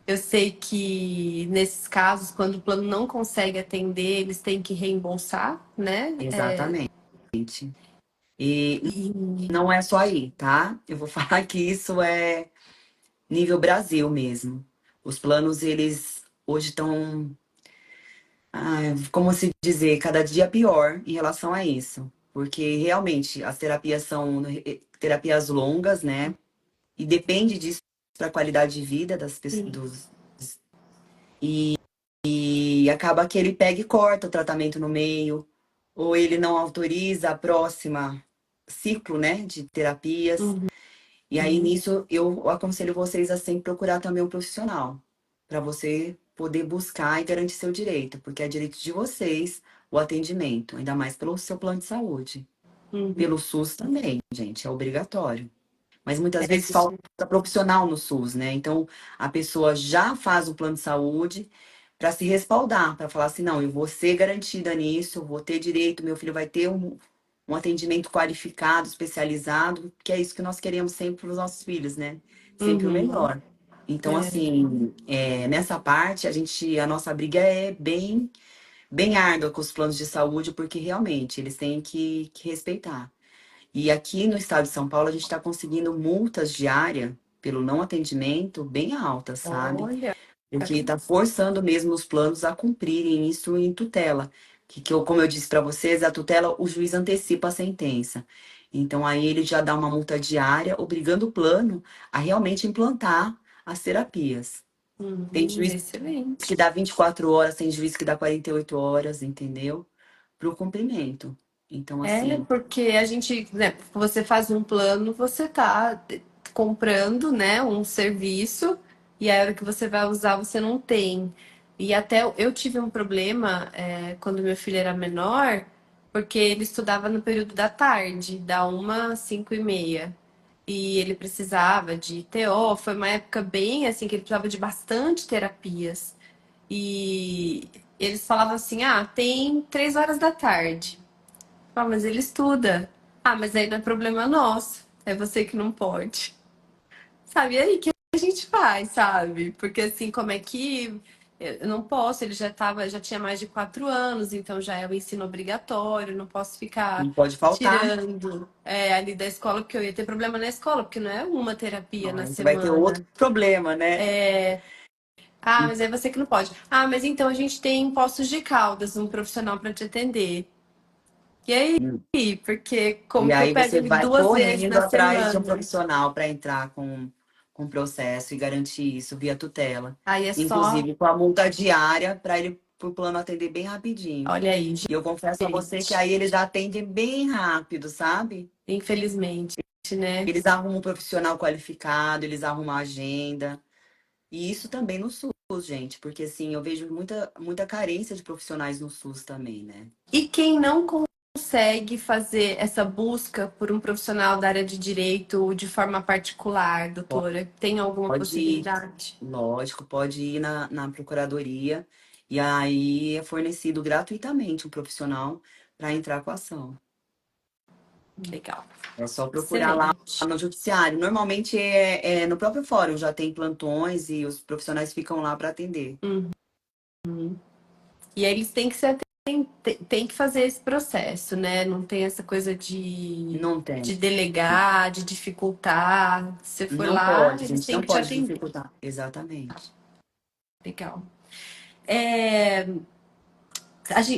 Eu sei que nesses casos, quando o plano não consegue atender, eles têm que reembolsar, né? Exatamente. E E não é só aí, tá? Eu vou falar que isso é nível Brasil mesmo. Os planos, eles hoje estão, como se dizer, cada dia pior em relação a isso. Porque realmente as terapias são terapias longas, né? E depende disso para a qualidade de vida das pessoas. E acaba que ele pega e corta o tratamento no meio, ou ele não autoriza a próxima ciclo, né, de terapias. E aí uhum, nisso eu aconselho vocês a sempre procurar também um profissional, para você poder buscar e garantir seu direito, porque é direito de vocês o atendimento, ainda mais pelo seu plano de saúde. uhum. Pelo SUS também, gente, é obrigatório. Mas muitas É, vezes falta profissional no SUS, né? Então a pessoa já faz o plano de saúde para se respaldar, para falar assim, não, eu vou ser garantida nisso, eu vou ter direito, meu filho vai ter um atendimento qualificado, especializado, que é isso que nós queremos sempre para os nossos filhos, né? Sempre o uhum, melhor. Então, assim, nessa parte, a nossa briga é bem árdua com os planos de saúde, porque realmente eles têm que respeitar. E aqui no estado de São Paulo, a gente está conseguindo multas diárias pelo não atendimento bem altas, sabe? olha, Porque está forçando mesmo os planos a cumprirem isso em tutela. Como eu disse para vocês, a tutela, o juiz antecipa a sentença. Então, aí ele já dá uma multa diária, obrigando o plano a realmente implantar as terapias. Tem juiz que excelente. dá 24 horas, tem juiz que dá 48 horas, entendeu? Para o cumprimento. Então, assim, Porque a gente, né, você faz um plano, você tá comprando, né, um serviço e a hora que você vai usar você não tem. E até eu tive um problema quando meu filho era menor, porque ele estudava no período da tarde, da 1 às 5h30. E ele precisava de TO, foi uma época bem assim que ele precisava de bastante terapias. E eles falavam assim: ah, tem 3 horas da tarde. Ah, mas ele estuda. Ah, mas aí não é problema nosso. É você que não pode. Sabe? E aí, o que a gente faz, sabe? Porque assim, como é que eu não posso, ele já tinha mais de 4 anos, então já é o ensino obrigatório, não posso não ficar pode faltar. tirando ali da escola, porque eu ia ter problema na escola, porque não é uma terapia na Aí você vai ter outro semana. problema, né? Ah, mas é você que não pode. Ah, mas então a gente tem em Poços de Caldas um profissional para te atender. E aí, porque E como que eu aí pego você ele vai 2 vezes correndo na atrás de um semana? profissional para entrar com o processo e garantir isso via tutela. Aí é só, Inclusive com a multa diária para ele, pro plano atender bem rapidinho. olha aí, E eu confesso a você que gente, aí eles atendem bem rápido, sabe? infelizmente, né? Eles arrumam um profissional qualificado, eles arrumam a agenda. E isso também no SUS, gente, porque assim, eu vejo muita carência de profissionais no SUS também, né? E quem não consegue fazer essa busca por um profissional da área de direito de forma particular, doutora, tem alguma Pode ir, possibilidade? lógico, pode ir na procuradoria e aí é fornecido gratuitamente um profissional para entrar com a ação. Legal. É só procurar lá Excelente. no judiciário. Normalmente é no próprio fórum, já tem plantões e os profissionais ficam lá para atender. E aí eles têm que ser tem que fazer esse processo, né? Não tem essa coisa Não de tem. delegar, de dificultar. Se você for Não lá, pode, a eles gente têm não que te pode atender. dificultar. Exatamente. Legal. É,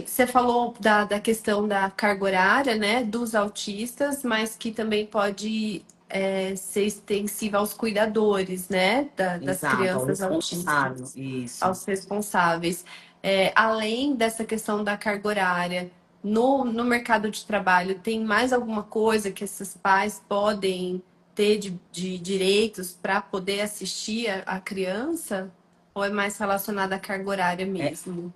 você falou da questão da carga horária, né, dos autistas, mas que também pode ser extensiva aos cuidadores, né, das Exato, ao crianças responsável. autistas, Isso. aos responsáveis. Além dessa questão da carga horária, no mercado de trabalho, tem mais alguma coisa que esses pais podem ter de direitos para poder assistir a criança? Ou é mais relacionado à carga horária É, mesmo?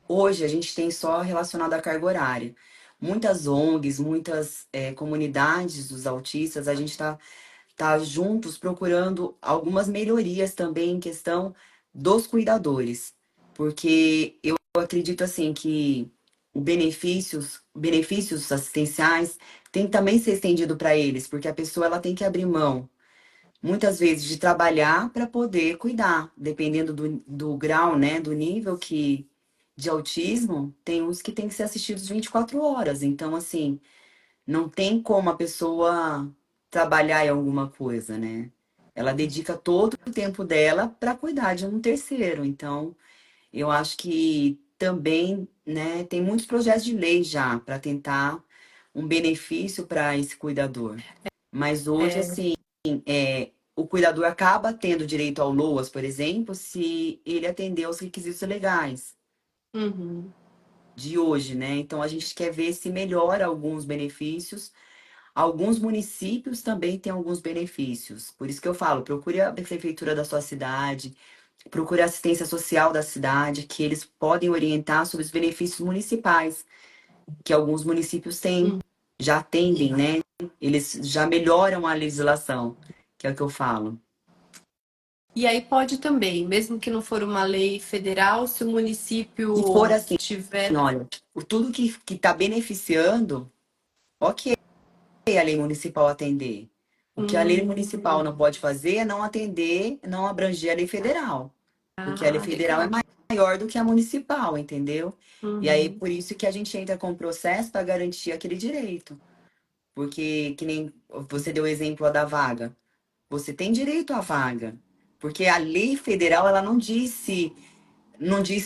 hoje a gente tem só relacionado à carga horária. Muitas ONGs, muitas comunidades dos autistas, a gente tá juntos procurando algumas melhorias também em questão dos cuidadores. Porque eu acredito assim que benefícios assistenciais tem que também ser estendido para eles, porque a pessoa ela tem que abrir mão muitas vezes de trabalhar para poder cuidar, dependendo do grau, né, do nível que de autismo, tem uns que tem que ser assistidos 24 horas. Então, assim, não tem como a pessoa trabalhar em alguma coisa, né? Ela dedica todo o tempo dela para cuidar de um terceiro. Então, eu acho que também, né, tem muitos projetos de lei já para tentar um benefício para esse cuidador. Mas hoje, assim, o cuidador acaba tendo direito ao LOAS, por exemplo, se ele atender aos requisitos legais Uhum. de hoje, né? Então a gente quer ver se melhora alguns benefícios. Alguns municípios também têm alguns benefícios. Por isso que eu falo, procure a prefeitura da sua cidade, procure a assistência social da cidade, que eles podem orientar sobre os benefícios municipais, que alguns municípios têm, já atendem, né? Eles já melhoram a legislação, que é o que eu falo. E aí pode também, mesmo que não for uma lei federal, se o Se for município assim, tiver. olha, por tudo que está beneficiando, ok, a lei municipal atender. O que a lei municipal não pode fazer é não atender, não abranger a lei federal. Porque a lei Ah, federal é legal. maior do que a municipal, entendeu? E aí, Uhum. por isso que a gente entra com o processo para garantir aquele direito. Porque, que nem você deu o exemplo lá da vaga. Você tem direito à vaga. Porque a lei federal, ela não diz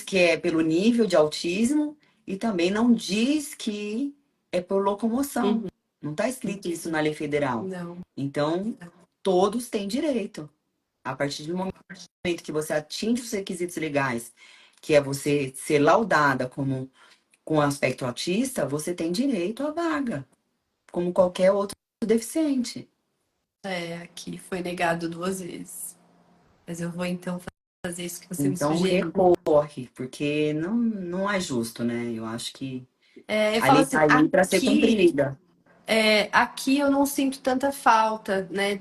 que é pelo nível de autismo e também não diz que é por locomoção. Uhum. Não está escrito isso na lei federal. Não. Então, todos têm direito. A partir do momento que você atinge os requisitos legais, que é você ser laudada como com aspecto autista, você tem direito à vaga, como qualquer outro deficiente. Aqui foi negado 2 vezes. Mas eu vou então fazer isso que você me Então, sugeriu. recorre, porque não é justo, né? Eu acho que Eu a falo lei assim, está aí para ser aqui cumprida. aqui eu não sinto tanta falta, né,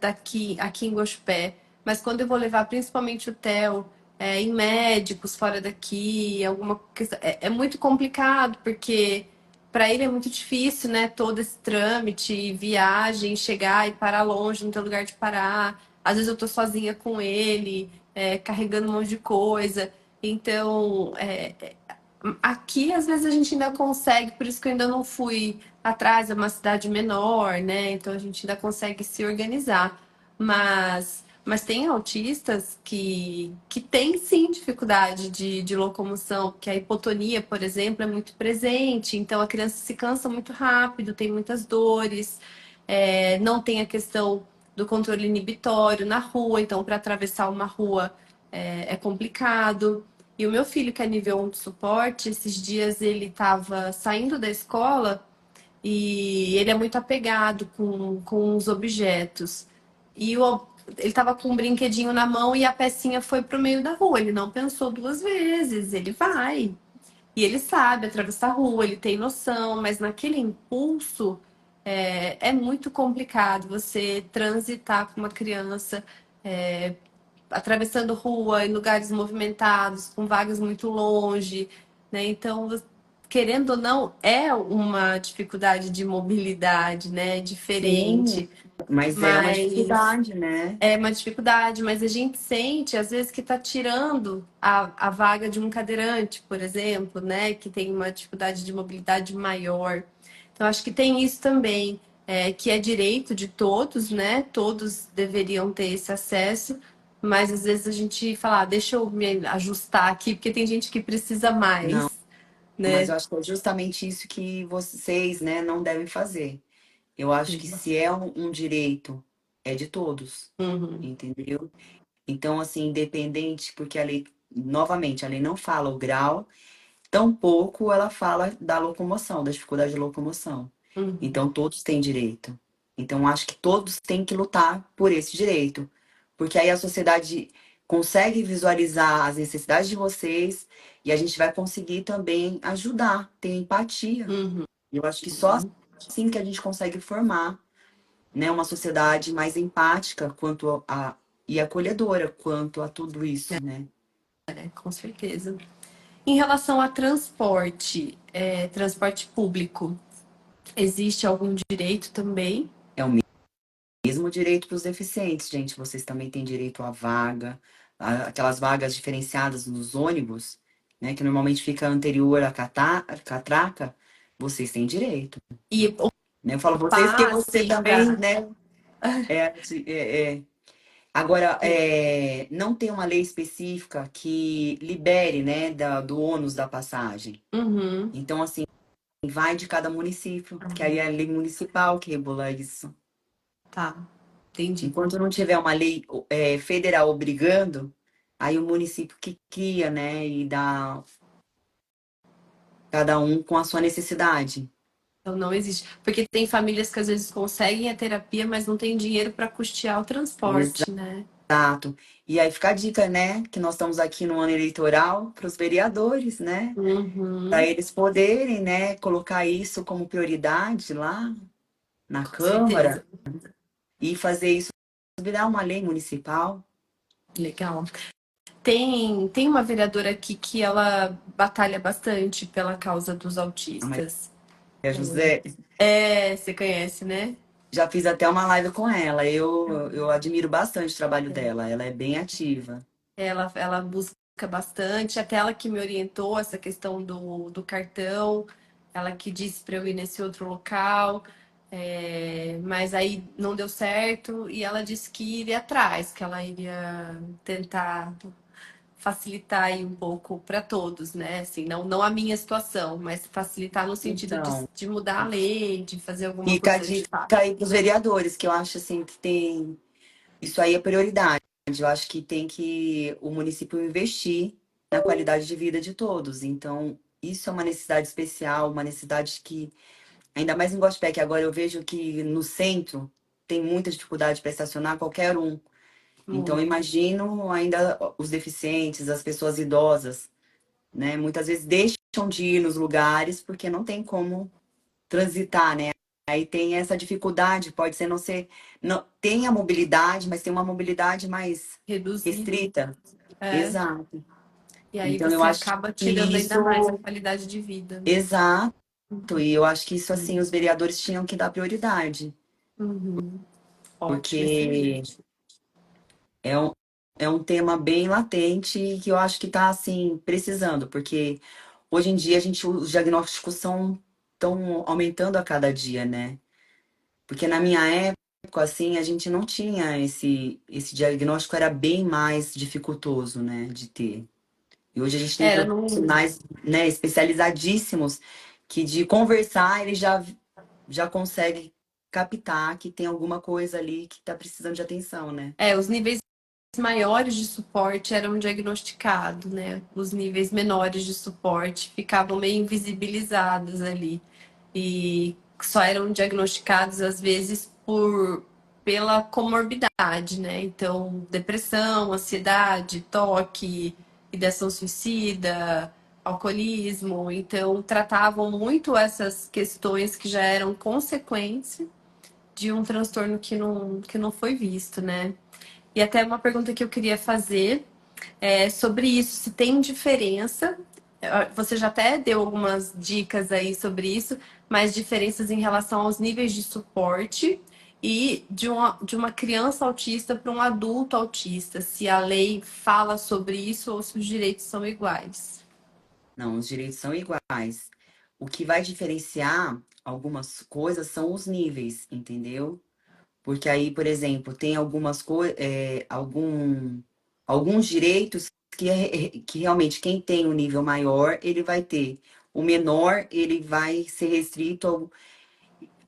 aqui em Guaxupé, mas quando eu vou levar principalmente o Theo em médicos fora daqui, alguma questão, é muito complicado porque para ele é muito difícil, né, todo esse trâmite, viagem, chegar e parar longe, não ter lugar de parar. Às vezes eu tô sozinha com ele, carregando um monte de coisa. Então, aqui às vezes a gente ainda consegue, por isso que eu ainda não fui atrás, é uma cidade menor, né? Então a gente ainda consegue se organizar. Mas tem autistas que têm sim dificuldade de locomoção, porque a hipotonia, por exemplo, é muito presente, então a criança se cansa muito rápido, tem muitas dores, não tem a questão do controle inibitório na rua, então para atravessar uma rua é complicado. E o meu filho, que é nível 1 de suporte, esses dias ele estava saindo da escola e ele é muito apegado com os objetos. Ele estava com um brinquedinho na mão e a pecinha foi para o meio da rua. Ele não pensou 2 vezes, ele vai. E ele sabe atravessar a rua, ele tem noção, mas naquele impulso é muito complicado você transitar com uma criança é, atravessando rua em lugares movimentados, com vagas muito longe, né? Então querendo ou não, é uma dificuldade de mobilidade, né? Sim, Diferente, mas é uma mas dificuldade, né? é uma dificuldade, mas a gente sente, às vezes, que está tirando a vaga de um cadeirante, por exemplo, né? Que tem uma dificuldade de mobilidade maior. Então, acho que tem isso também, que é direito de todos, né? Todos deveriam ter esse acesso, mas às vezes a gente fala, deixa eu me ajustar aqui, porque tem gente que precisa Não, mais, mas né? eu acho que é justamente isso que vocês, né, não devem fazer. Eu acho que se é um direito, é de todos, Uhum, entendeu? Então, assim, independente, porque a lei, novamente, a lei não fala o grau, tampouco ela fala da locomoção, da dificuldade de locomoção. uhum, Então, todos têm direito. Então, acho que todos têm que lutar por esse direito. Porque aí a sociedade consegue visualizar as necessidades de vocês e a gente vai conseguir também ajudar, ter empatia. uhum. Eu acho que só assim que a gente consegue formar, né, uma sociedade mais empática e acolhedora quanto a tudo isso, né? Com certeza. Em relação a transporte, transporte público, existe algum direito também? É o mesmo direito para os deficientes, gente. Vocês também têm direito à vaga, aquelas vagas diferenciadas nos ônibus, né, que normalmente fica anterior à catraca, vocês têm direito, E o né? Eu falo vocês porque você passe também, para. né? É. Agora, não tem uma lei específica que libere, né, do ônus da passagem. Uhum, Então, assim, vai de cada município, que aí é a lei municipal que regula isso. tá, entendi. Enquanto não tiver uma lei federal obrigando, aí o município que cria, né, e dá cada um com a sua necessidade. Então não existe. Porque tem famílias que às vezes conseguem a terapia, mas não tem dinheiro para custear o transporte, né? Exato. E aí fica a dica, né, que nós estamos aqui no ano eleitoral para os vereadores, né, para Uhum, eles poderem, né, colocar isso como prioridade lá na com Câmara certeza. e fazer isso virar uma lei municipal. Legal. Tem uma vereadora aqui que ela batalha bastante pela causa dos A autistas. Maria José, Você conhece, né? já fiz até uma live com ela. Eu admiro bastante o trabalho dela. Ela é bem ativa. Ela busca bastante, até ela que me orientou essa questão do cartão, ela que disse para eu ir nesse outro local, mas aí não deu certo e ela disse que iria atrás, que ela iria tentar facilitar aí um pouco para todos, né? Assim, não a minha situação, mas facilitar no sentido de, Então, de mudar a lei, de fazer alguma fica a coisa de dica fato. aí para os vereadores, que eu acho assim que tem. Isso aí é prioridade. Eu acho que tem que o município investir na qualidade de vida de todos. Então, isso é uma necessidade especial, uma necessidade que, ainda mais em Gospé, que agora eu vejo que no centro tem muita dificuldade para estacionar qualquer um. Então, eu Muito. imagino ainda os deficientes, as pessoas idosas, né? Muitas vezes deixam de ir nos lugares porque não tem como transitar, né? Aí tem essa dificuldade, pode ser não ser, não, tem a mobilidade, mas tem uma mobilidade mais Reduzida. restrita. É. Exato. E aí Então eu você acho acaba que tirando ainda mais a isso, qualidade de vida, né? exato. E eu acho que isso assim os vereadores tinham que dar prioridade, Uhum. Ótimo, porque excelente. é um, é um tema bem latente e que eu acho que está assim precisando, porque hoje em dia os diagnósticos estão aumentando a cada dia, né? Porque na minha época, assim, a gente não tinha esse diagnóstico, era bem mais dificultoso, né, de ter. E hoje a gente tem Era no. profissionais, né, especializadíssimos que de conversar ele já consegue captar que tem alguma coisa ali que está precisando de atenção, né? Os níveis maiores de suporte eram diagnosticados, né? Os níveis menores de suporte ficavam meio invisibilizados ali. E só eram diagnosticados, às vezes, pela comorbidade, né? Então, depressão, ansiedade, toque, ideação suicida, alcoolismo. Então, tratavam muito essas questões que já eram consequência de um transtorno que não foi visto, né? E até uma pergunta que eu queria fazer é sobre isso, se tem diferença Você já até deu algumas dicas aí sobre isso, mas diferenças em relação aos níveis de suporte e de uma criança autista para um adulto autista, se a lei fala sobre isso ou se os direitos são iguais. Não, os direitos são iguais. O que vai diferenciar algumas coisas são os níveis, entendeu? Porque aí, por exemplo, tem algumas coisas, alguns direitos que realmente quem tem um nível maior, ele vai ter. O menor, ele vai ser restrito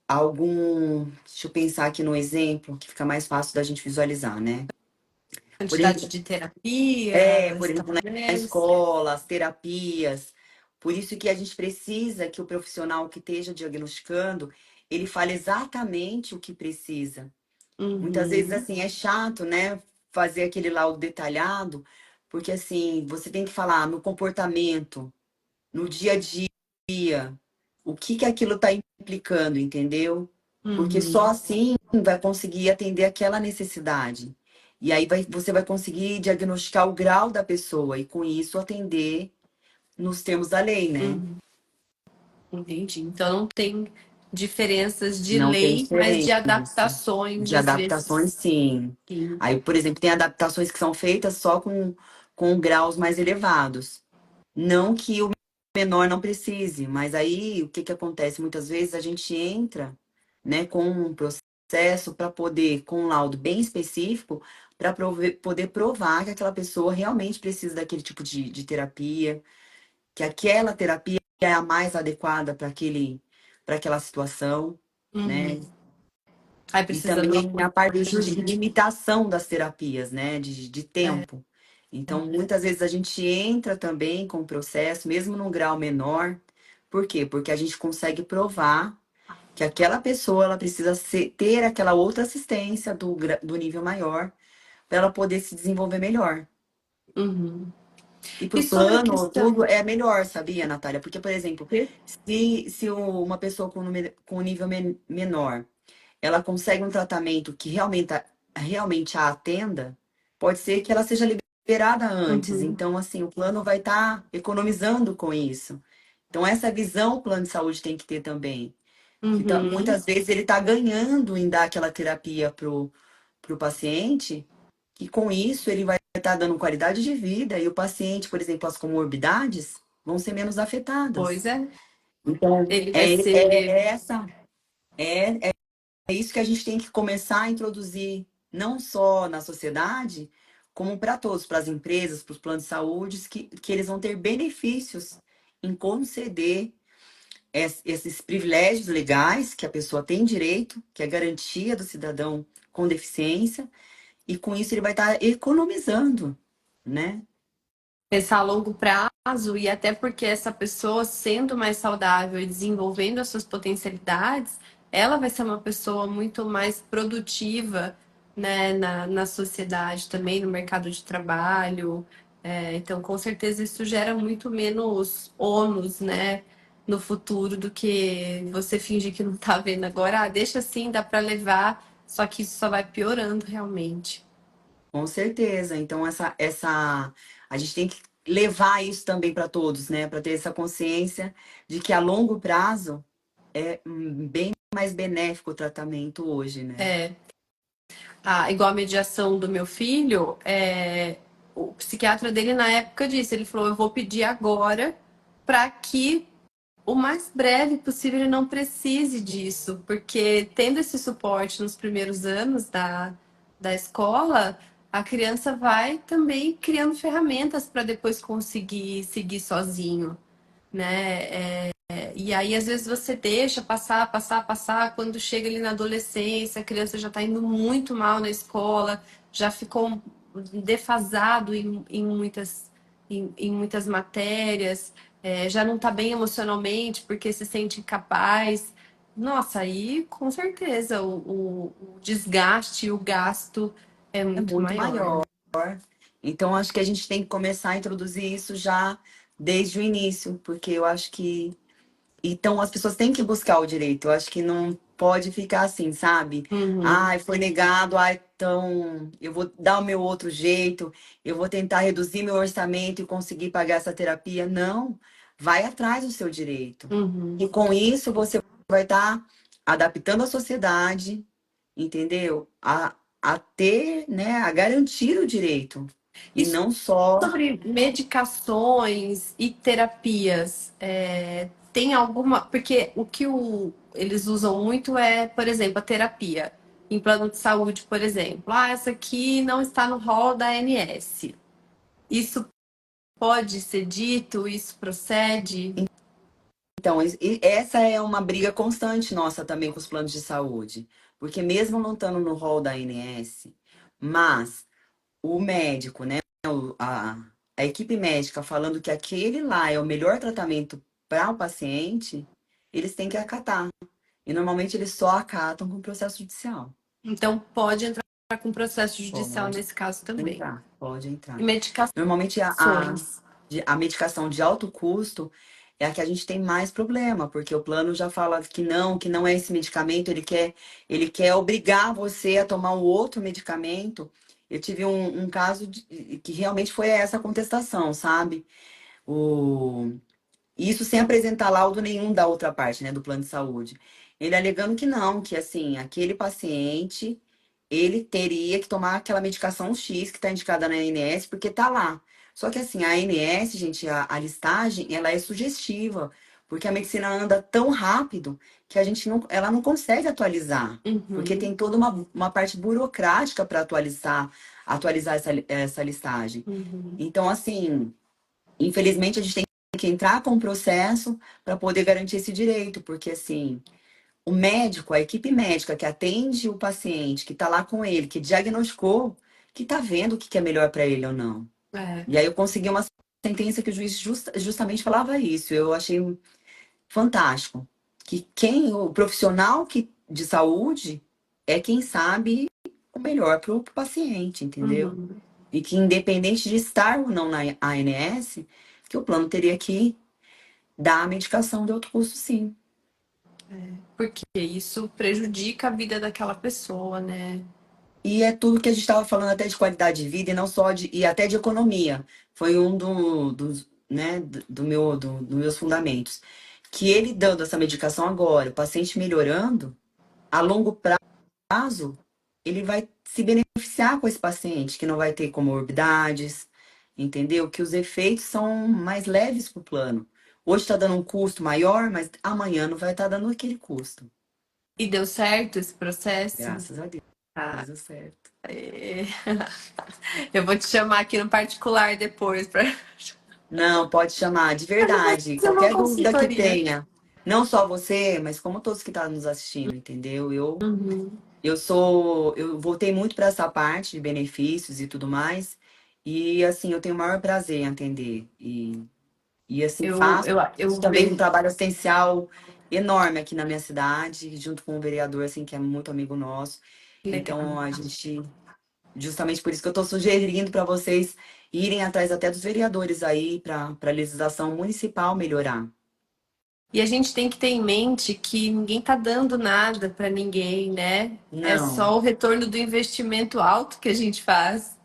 a algum. Deixa eu pensar aqui no exemplo, que fica mais fácil da gente visualizar, né? Por Quantidade exemplo, de terapias, na talvez. escola, as terapias. Por isso que a gente precisa que o profissional que esteja diagnosticando, ele fale exatamente o que precisa. Muitas vezes, Uhum, assim, é chato, né? Fazer aquele laudo detalhado, porque, assim, você tem que falar no comportamento, no dia a dia, o que que aquilo está implicando, entendeu? Porque só uhum, assim vai conseguir atender aquela necessidade. E aí você vai conseguir diagnosticar o grau da pessoa e, com isso, atender nos termos da lei, né? uhum. Entendi. Então não tem diferenças de Não tem lei, mas de diferença. adaptações, De às adaptações, vezes. sim. Sim. Aí, por exemplo, tem adaptações que são feitas só com graus mais elevados. Não que o menor não precise, mas aí o que que acontece? Muitas vezes a gente entra, né, com um processo para poder, com um laudo bem específico, para poder provar que aquela pessoa realmente precisa daquele tipo de terapia, que aquela terapia é a mais adequada para aquela situação, né? Uhum. Aí E precisa do também a parte apoio de jurídico. limitação das terapias, né? De tempo. Então, muitas vezes a gente entra também com o processo, mesmo num grau menor. Por quê? Porque a gente consegue provar que aquela pessoa ela precisa ter aquela outra assistência do nível maior para ela poder se desenvolver melhor. Uhum. E para E o sobre a plano, tudo questão. é melhor, sabia, Natália? Porque, por exemplo, se uma pessoa com nível menor ela consegue um tratamento que realmente a atenda, pode ser que ela seja liberada antes. Uhum. Então, assim, o plano vai estar economizando com isso. Então, essa visão o plano de saúde tem que ter também. Que Uhum. muitas vezes ele está ganhando em dar aquela terapia pro paciente, que com isso ele vai estar dando qualidade de vida e o paciente, por exemplo, as comorbidades vão ser menos afetadas. Pois é. Então, Ele vai ser. é é isso que a gente tem que começar a introduzir, não só na sociedade, como para todos, para as empresas, para os planos de saúde, que eles vão ter benefícios em conceder esses privilégios legais que a pessoa tem direito, que é garantia do cidadão com deficiência, e com isso ele vai estar economizando, né? Pensar a longo prazo e até porque essa pessoa sendo mais saudável e desenvolvendo as suas potencialidades, ela vai ser uma pessoa muito mais produtiva, né, na sociedade também, no mercado de trabalho. Então, com certeza, isso gera muito menos ônus, né, no futuro do que você fingir que não tá vendo agora. Ah, deixa assim, dá para levar, só que isso só vai piorando realmente. Com certeza. Então, a gente tem que levar isso também para todos, né? Para ter essa consciência de que a longo prazo é bem mais benéfico o tratamento hoje, né? Igual a mediação do meu filho, o psiquiatra dele na época disse, ele falou, eu vou pedir agora para que o mais breve possível ele não precise disso, porque tendo esse suporte nos primeiros anos da escola, a criança vai também criando ferramentas para depois conseguir seguir sozinho, né? E aí, às vezes, você deixa passar, passar, passar. Quando chega ali na adolescência, a criança já está indo muito mal na escola, já ficou defasado em muitas matérias, já não está bem emocionalmente porque se sente incapaz. Nossa, aí com certeza o desgaste e o gasto é É muito muito maior. maior. Então, acho que a gente tem que começar a introduzir isso já desde o início, porque eu acho que Então, as pessoas têm que buscar o direito. Eu acho que não pode ficar assim, sabe? Uhum. Ai, foi negado, ai, então eu vou dar o meu outro jeito, eu vou tentar reduzir meu orçamento e conseguir pagar essa terapia. Não, vai atrás do seu direito. Uhum. E com isso você vai estar adaptando a sociedade, entendeu? A ter, né, a garantir o direito. E E não só. sobre medicações e terapias, tem alguma. Porque o que eles usam muito é, por exemplo, a terapia. Em plano de saúde, por exemplo. Ah, essa aqui não está no rol da ANS. Isso pode ser dito? Isso procede? Então, essa é uma briga constante nossa também com os planos de saúde. Porque mesmo não estando no rol da ANS, mas o médico, né, a equipe médica falando que aquele lá é o melhor tratamento para o paciente, eles têm que acatar. E normalmente eles só acatam com processo judicial. Então, pode entrar com processo judicial Pode nesse caso também. entrar, pode E entrar. medicações. Normalmente a medicação de alto custo é a que a gente tem mais problema, porque o plano já fala que não é esse medicamento, ele quer obrigar você a tomar um outro medicamento. Eu tive um caso que realmente foi essa contestação, sabe? O, isso sem apresentar laudo nenhum da outra parte, né, do plano de saúde. Ele alegando que não, que assim, aquele paciente, ele teria que tomar aquela medicação X que está indicada na ANS, porque tá lá. Só que assim, a ANS, gente, a listagem, ela é sugestiva, porque a medicina anda tão rápido que a gente não, ela não consegue atualizar, porque Uhum, tem toda uma parte burocrática para atualizar essa listagem. uhum, Então, assim, infelizmente a gente tem que entrar com o processo para poder garantir esse direito, porque assim, o médico, a equipe médica que atende o paciente, que está lá com ele, que diagnosticou, que está vendo o que é melhor para ele ou não. é, E aí eu consegui uma sentença que o juiz justamente falava isso. Eu achei fantástico. Que o profissional de saúde é quem sabe o melhor para o paciente, entendeu? uhum. E que independente de estar ou não na ANS, que o plano teria que dar a medicação de alto custo, sim. Porque isso prejudica a vida daquela pessoa, né? E é tudo que a gente estava falando até de qualidade de vida e não só e até de economia. Foi um dos, né, dos meus fundamentos. Que ele dando essa medicação agora, o paciente melhorando, a longo prazo, ele vai se beneficiar com esse paciente, que não vai ter comorbidades, entendeu? Que os efeitos são mais leves para o plano. Hoje está dando um custo maior, mas amanhã não vai estar dando aquele custo. E deu certo esse processo? Graças a Deus, Ah, deu certo. é. Eu vou te chamar aqui no particular depois para Não, pode chamar, de verdade. fazer uma Qualquer dúvida que consultoria. tenha, não só você, mas como todos que estão nos assistindo, entendeu? Uhum. Eu voltei muito para essa parte de benefícios e tudo mais, e assim, eu tenho o maior prazer em atender. E assim, Eu, faço eu, eu também um vejo. trabalho assistencial enorme aqui na minha cidade, junto com um vereador, assim, que é muito amigo nosso. Legal. Então, a gente, justamente por isso que eu estou sugerindo para vocês irem atrás até dos vereadores aí, para a legislação municipal melhorar. E a gente tem que ter em mente que ninguém tá dando nada para ninguém, né? É Não, só o retorno do investimento alto que a gente faz.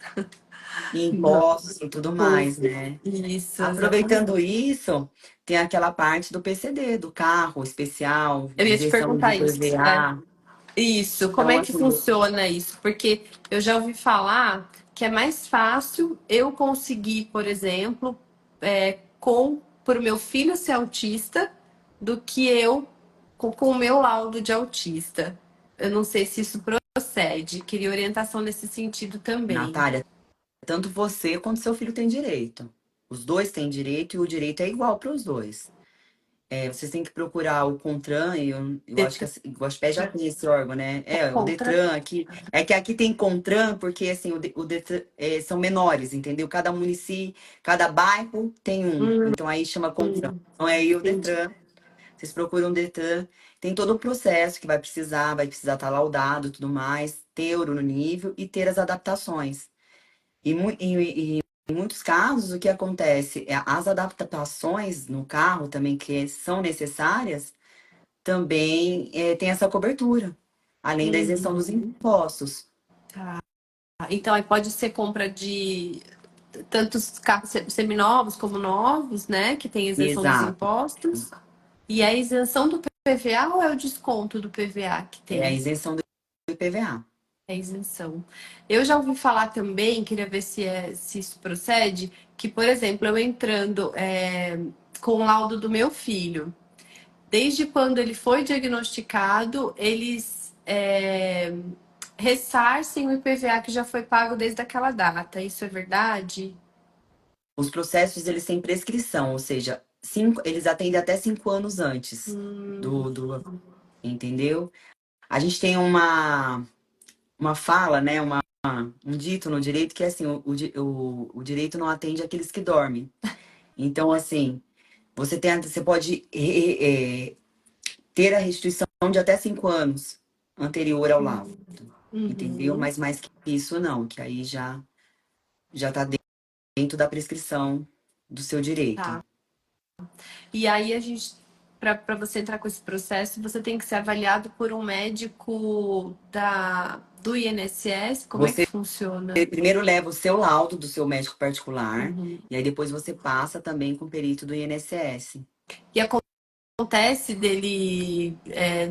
e Não. impostos e tudo Por mais, né? isso, exatamente. Aproveitando isso, tem aquela parte do PCD, do carro especial, Eu de ia te isenção de perguntar isso. IPVA. Isso, como Então, é que assim, funciona isso? Porque eu já ouvi falar que é mais fácil eu conseguir, por exemplo, por meu filho ser autista, do que eu com o meu laudo de autista. Eu não sei se isso procede. Queria orientação nesse sentido também. Natália, tanto você quanto seu filho têm direito. Os dois têm direito e o direito é igual para os dois. É, vocês têm que procurar o CONTRAN, e eu acho que Detran, o Gospé já tem esse órgão, né? É, o contra. DETRAN aqui. É que aqui tem CONTRAN, porque assim, o DETRAN são menores, entendeu? Cada município, cada bairro tem um. Então aí chama CONTRAN. Então é aí o Entendi. DETRAN. Vocês procuram o DETRAN. Tem todo o processo que vai precisar estar laudado e tudo mais, ter ouro no nível e ter as adaptações. muitos casos, o que acontece é as adaptações no carro também que são necessárias, também tem essa cobertura, além da isenção dos Uhum. impostos. Tá. Então, aí pode ser compra de tantos carros seminovos como novos, né? Que tem isenção dos Exato. impostos. E a isenção do PVA ou é o desconto do PVA que É a tem? isenção do IPVA. É a isenção. Eu já ouvi falar também, queria ver se isso procede, que, por exemplo, eu entrando com o laudo do meu filho, desde quando ele foi diagnosticado, eles ressarcem o IPVA que já foi pago desde aquela data. Isso é verdade? Os processos, eles têm prescrição, ou seja, eles atendem até 5 anos antes entendeu? A gente tem uma fala, né, um dito no direito que é assim, o direito não atende aqueles que dormem. Então, assim, você pode ter a restituição de até 5 anos anterior ao laudo, entendeu? Uhum. Mas mais que isso, não, que aí já está dentro da prescrição do seu direito. Tá. E aí a gente, para você entrar com esse processo, você tem que ser avaliado por um médico do INSS. Como é que Você funciona? primeiro leva o seu laudo do seu médico particular, Uhum. e aí depois você passa também com o perito do INSS. E acontece dele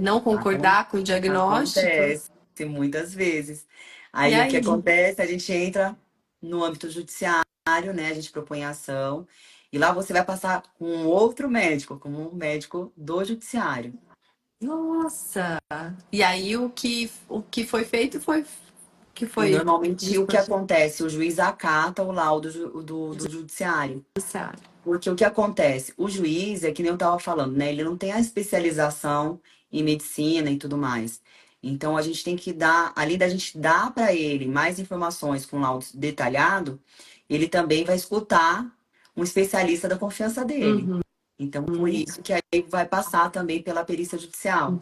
não Acon- concordar com o diagnóstico? Acontece muitas vezes. E Aí o que aí? acontece? A gente entra no âmbito judiciário, né? A gente propõe a ação, e lá você vai passar com um outro médico, com um médico do judiciário. Nossa! E aí o que foi feito foi que E foi normalmente o que disposto acontece? O juiz acata o laudo do judiciário. judiciário. Porque o que acontece? O juiz, é que nem eu estava falando, né? Ele não tem a especialização em medicina e tudo mais. Então, a gente tem que dar, além da gente dar para ele mais informações com laudo detalhado, ele também vai escutar um especialista da confiança dele. Uhum. Então, por isso que aí vai passar também pela perícia judicial,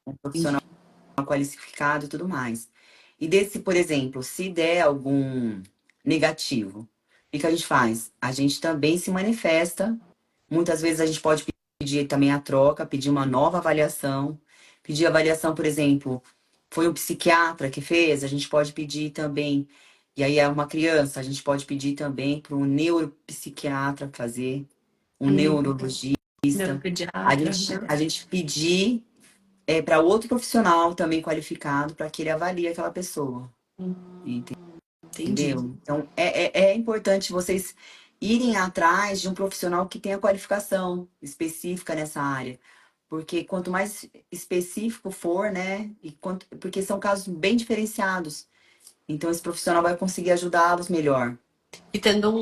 um profissional Entendi. qualificado e tudo mais. E desse, por exemplo, se der algum negativo, o que que a gente faz? A gente também se manifesta. Muitas vezes a gente pode pedir também a troca, pedir uma nova avaliação. Pedir avaliação, por exemplo, foi um psiquiatra que fez, a gente pode pedir também. E aí é uma criança, a gente pode pedir também para um neuropsiquiatra fazer, um neurologista. A Neuropediatra. gente, a gente pedir para outro profissional também qualificado para que ele avalie aquela pessoa. Entendi. Entendeu? Então, é importante vocês irem atrás de um profissional que tenha qualificação específica nessa área. Porque quanto mais específico for, né? Porque são casos bem diferenciados. Então, esse profissional vai conseguir ajudá-los melhor. E tendo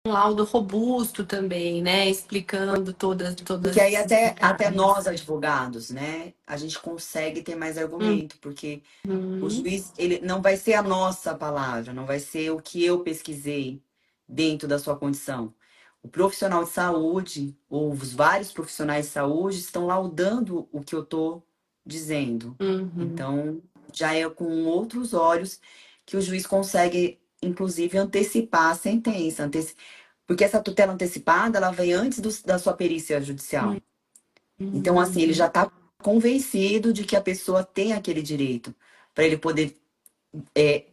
um laudo robusto também, né? Explicando Porque aí todas os até detalhes. nós, advogados, né? A gente consegue ter mais argumento. Porque o Uhum. juiz, ele não vai ser a nossa palavra, não vai ser o que eu pesquisei dentro da sua condição. O profissional de saúde, ou os vários profissionais de saúde, estão laudando o que eu estou dizendo. Uhum. Então, já é com outros olhos que o juiz consegue, inclusive, antecipar a sentença. Porque essa tutela antecipada, ela vem antes da sua perícia judicial. Então, assim, ele já Uhum. está convencido de que a pessoa tem aquele direito, para ele poder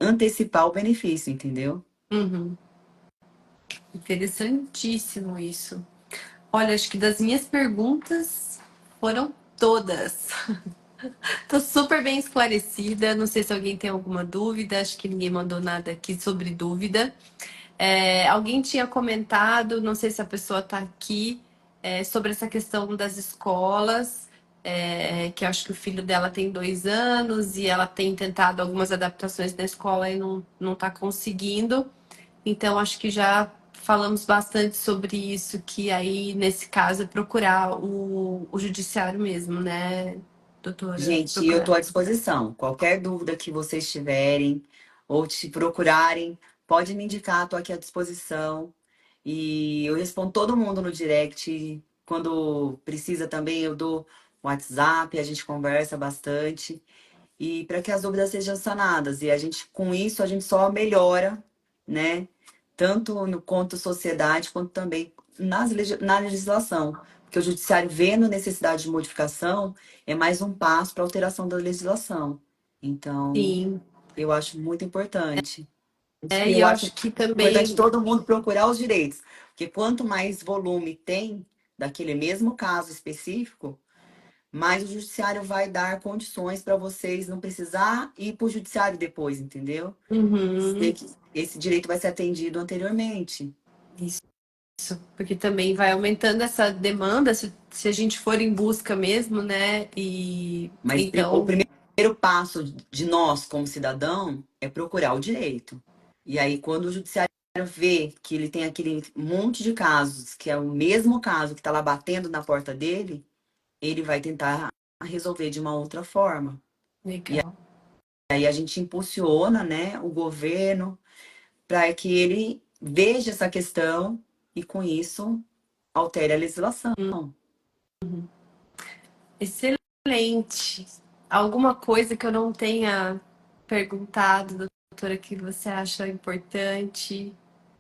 antecipar o benefício, entendeu? Uhum. Interessantíssimo isso. Olha, acho que das minhas perguntas foram todas. Tô super bem esclarecida. Não sei se alguém tem alguma dúvida. Acho que ninguém mandou nada aqui sobre dúvida. Alguém tinha comentado, não sei se a pessoa está aqui, sobre essa questão das escolas, que eu acho que o filho dela tem 2 anos e ela tem tentado algumas adaptações na escola e não está conseguindo. Então, acho que já falamos bastante sobre isso, que aí, nesse caso, é procurar o judiciário mesmo, né, doutora? Gente, eu estou Procurar. à disposição. Qualquer dúvida que vocês tiverem ou te procurarem, pode me indicar, estou aqui à disposição. E eu respondo todo mundo no direct. Quando precisa também, eu dou WhatsApp, a gente conversa bastante. E para que as dúvidas sejam sanadas. E a gente, com isso, a gente só melhora, né? tanto no quanto sociedade, quanto também na legislação. Porque o judiciário vendo necessidade de modificação é mais um passo para alteração da legislação. Então, Sim. eu acho muito importante. É, e Eu eu acho acho que importante também. todo mundo procurar os direitos, porque quanto mais volume tem daquele mesmo caso específico, mais o judiciário vai dar condições para vocês não precisar ir para o judiciário depois, entendeu? Uhum, Esse direito vai ser atendido anteriormente. isso, porque também vai aumentando essa demanda se a gente for em busca mesmo, né? E Mas o então, primeiro passo de nós, como cidadão, é procurar o direito. E aí, quando o judiciário vê que ele tem aquele monte de casos, que é o mesmo caso que está lá batendo na porta dele, ele vai tentar resolver de uma outra forma. E legal. aí a gente impulsiona, né, o governo para que ele veja essa questão e, com isso, altere a legislação. Excelente. Alguma coisa que eu não tenha perguntado, doutora, que você acha importante?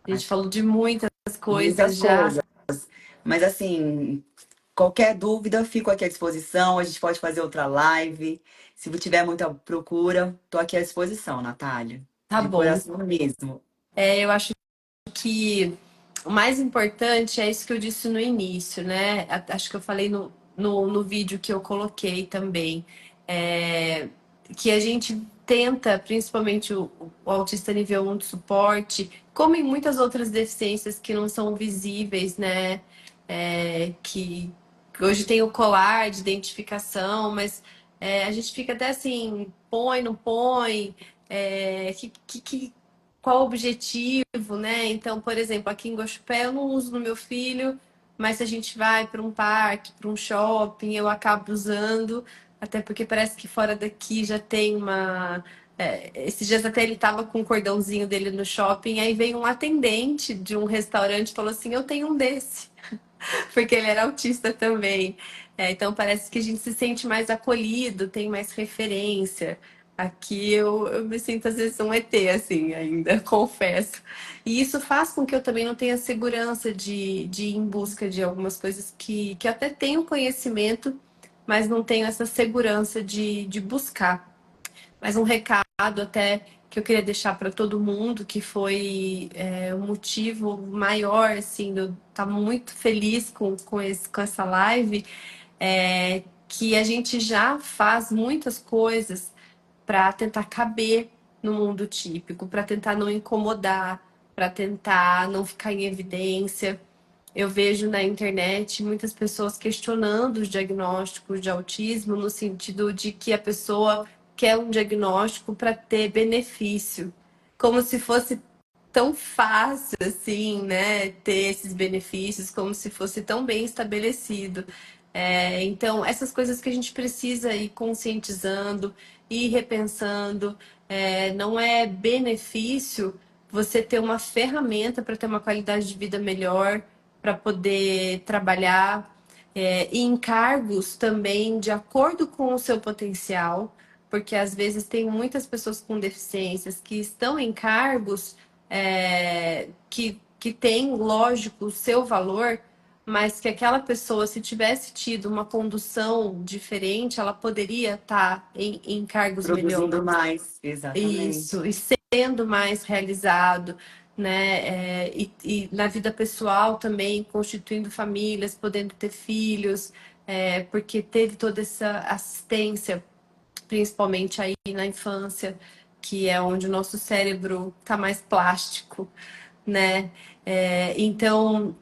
A gente Acho falou de muitas que muitas coisas já. coisas. Mas, assim, qualquer dúvida, fico aqui à disposição. A gente pode fazer outra live. Se tiver muita procura, estou aqui à disposição, Natália. Tá De bom. coração mesmo. É, eu acho que o mais importante é isso que eu disse no início, né? Acho que eu falei no vídeo que eu coloquei também. É, que a gente tenta, principalmente o autista nível 1 de suporte, como em muitas outras deficiências que não são visíveis, né? Que hoje tem o colar de identificação, mas a gente fica até assim, põe, não põe, qual o objetivo, né? Então, por exemplo, aqui em Guaxupé eu não uso no meu filho, mas se a gente vai para um parque, para um shopping, eu acabo usando, até porque parece que fora daqui já tem uma. Esses dias até ele estava com o cordãozinho dele no shopping, aí veio um atendente de um restaurante e falou assim: Eu tenho um desse, porque ele era autista também. Então parece que a gente se sente mais acolhido, tem mais referência. Aqui eu me sinto às vezes um ET, assim, ainda, confesso. E isso faz com que eu também não tenha segurança de ir em busca de algumas coisas que até tenho conhecimento, mas não tenho essa segurança de buscar. Mas um recado até que eu queria deixar para todo mundo, que foi o motivo maior, assim, de eu estar muito feliz com essa live, que a gente já faz muitas coisas para tentar caber no mundo típico, para tentar não incomodar, para tentar não ficar em evidência. Eu vejo na internet muitas pessoas questionando os diagnósticos de autismo no sentido de que a pessoa quer um diagnóstico para ter benefício, como se fosse tão fácil assim, né, ter esses benefícios, como se fosse tão bem estabelecido. Então, essas coisas que a gente precisa ir conscientizando, ir repensando, não é benefício você ter uma ferramenta para ter uma qualidade de vida melhor, para poder trabalhar em cargos também de acordo com o seu potencial, porque às vezes tem muitas pessoas com deficiências que estão em cargos que têm, lógico, o seu valor, mas que aquela pessoa, se tivesse tido uma condução diferente, ela poderia estar em cargos Produzindo melhores. mais, exatamente. Isso, e sendo mais realizado, né? E na vida pessoal também, constituindo famílias, podendo ter filhos, porque teve toda essa assistência, principalmente aí na infância, que é onde o nosso cérebro está mais plástico, né? Então,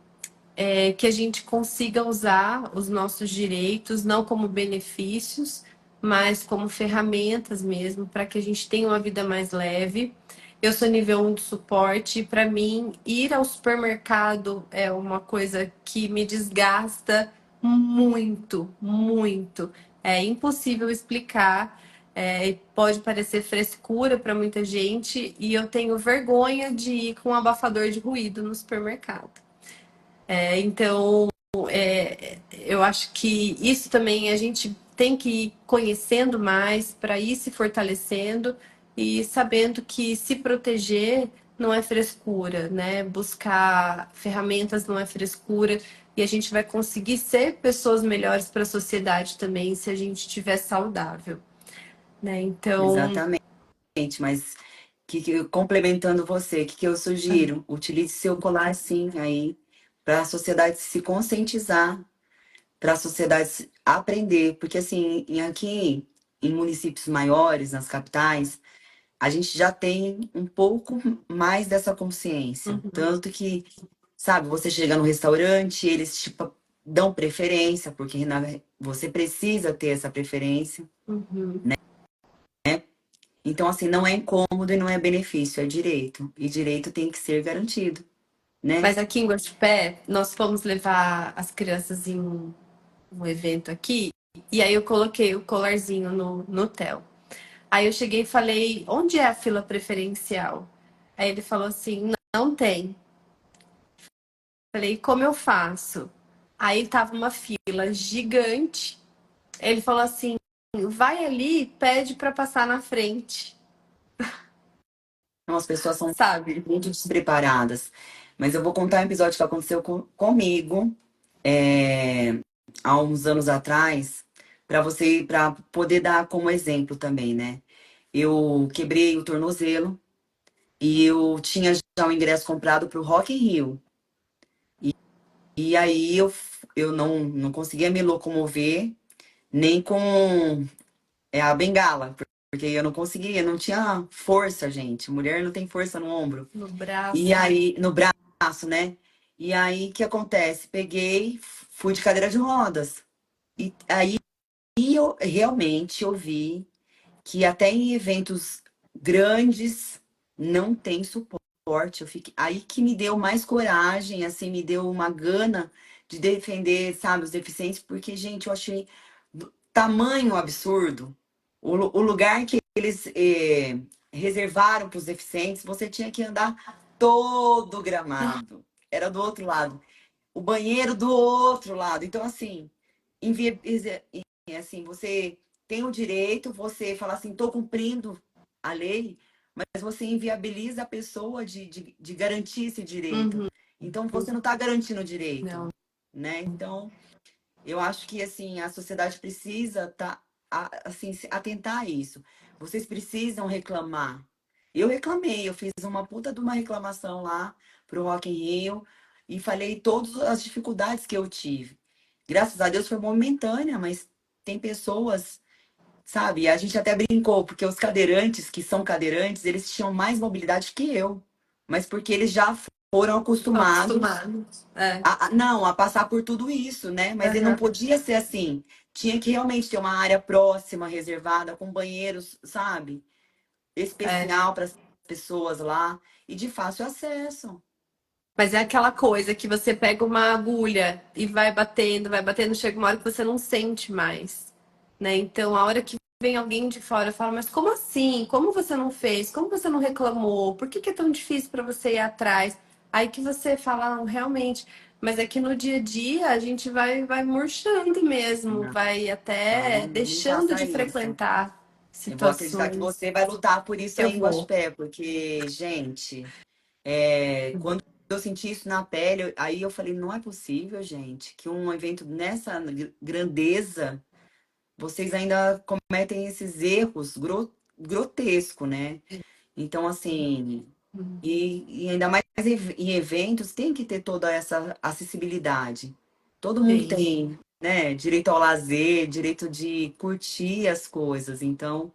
que a gente consiga usar os nossos direitos não como benefícios, mas como ferramentas mesmo, para que a gente tenha uma vida mais leve. Eu sou nível 1 de suporte, e para mim, ir ao supermercado é uma coisa que me desgasta muito, muito. É impossível explicar. Pode parecer frescura para muita gente, e eu tenho vergonha de ir com um abafador de ruído no supermercado. Então, eu acho que isso também a gente tem que ir conhecendo mais para ir se fortalecendo e sabendo que se proteger não é frescura, né? Buscar ferramentas não é frescura. E a gente vai conseguir ser pessoas melhores para a sociedade também se a gente estiver saudável, né? Então, Exatamente, mas complementando você, o que eu sugiro? Utilize seu colar sim aí, para a sociedade se conscientizar, para a sociedade aprender, porque assim, aqui em municípios maiores, nas capitais, a gente já tem um pouco mais dessa consciência. uhum, Tanto que, sabe, você chega no restaurante, eles tipo dão preferência, porque você precisa ter essa preferência. uhum. Então, assim, não é incômodo e não é benefício, é direito. E direito tem que ser garantido, né? Mas aqui em Guaxupé, nós fomos levar as crianças em um evento aqui, e aí eu coloquei o colarzinho no hotel. Aí eu cheguei e falei, onde é a fila preferencial? Aí ele falou assim, não tem. Falei, como eu faço? Aí tava uma fila gigante. Ele falou assim, vai ali, pede para passar na frente, Então, as pessoas são sabe? muito despreparadas. Mas eu vou contar um episódio que aconteceu comigo há uns anos atrás, para poder dar como exemplo também, né? Eu quebrei o tornozelo e eu tinha já o ingresso comprado para o Rock in Rio. E aí eu não conseguia me locomover nem com a bengala, porque eu não conseguia, não tinha força, gente. Mulher não tem força no ombro. No E braço. aí, no braço, né? E aí, o que acontece? Peguei, fui de cadeira de rodas. E aí eu realmente ouvi que até em eventos grandes não tem suporte. Aí que me deu mais coragem, assim, me deu uma gana de defender, sabe, os deficientes, porque, gente, eu achei do tamanho absurdo. O lugar que eles reservaram para os deficientes, você tinha que andar todo gramado. Era do outro lado. O banheiro do outro lado. Então, assim, envia, assim, você tem o direito, você fala assim, estou cumprindo a lei, mas você inviabiliza a pessoa de garantir esse direito. Uhum. Então, você não está garantindo o direito, Não. né? Então, eu acho que assim a sociedade precisa assim se atentar a isso. Vocês precisam reclamar. Eu reclamei, eu fiz uma puta de uma reclamação lá pro Rock in Rio e falei todas as dificuldades que eu tive. Graças a Deus foi momentânea, mas tem pessoas, sabe? A gente até brincou, porque os cadeirantes, que são cadeirantes, eles tinham mais mobilidade que eu, mas porque eles já foram acostumados Acostumados. É. não, a passar por tudo isso, né? Mas ele não Uhum. podia ser assim. Tinha que realmente ter uma área próxima, reservada, com banheiros, sabe? É. Especial para as pessoas lá e de fácil acesso. Mas é aquela coisa que você pega uma agulha e vai batendo, chega uma hora que você não sente mais, né? Então, a hora que vem alguém de fora, fala, mas como assim? Como você não fez? Como você não reclamou? Por que que é tão difícil para você ir atrás? Aí que você fala, não, realmente. Mas é que no dia a dia a gente vai murchando mesmo, vai Não, até não me deixando faça de isso. frequentar Eu vou acreditar que situações. você vai lutar por isso Eu aí em vou. Guaxupé, porque, gente, quando eu senti isso na pele, aí eu falei, não é possível, gente, que um evento nessa grandeza vocês ainda cometem esses erros grotescos, né? Então, assim, e ainda mais em eventos, tem que ter toda essa acessibilidade. Todo mundo Sim. tem, né, direito ao lazer, direito de curtir as coisas. Então,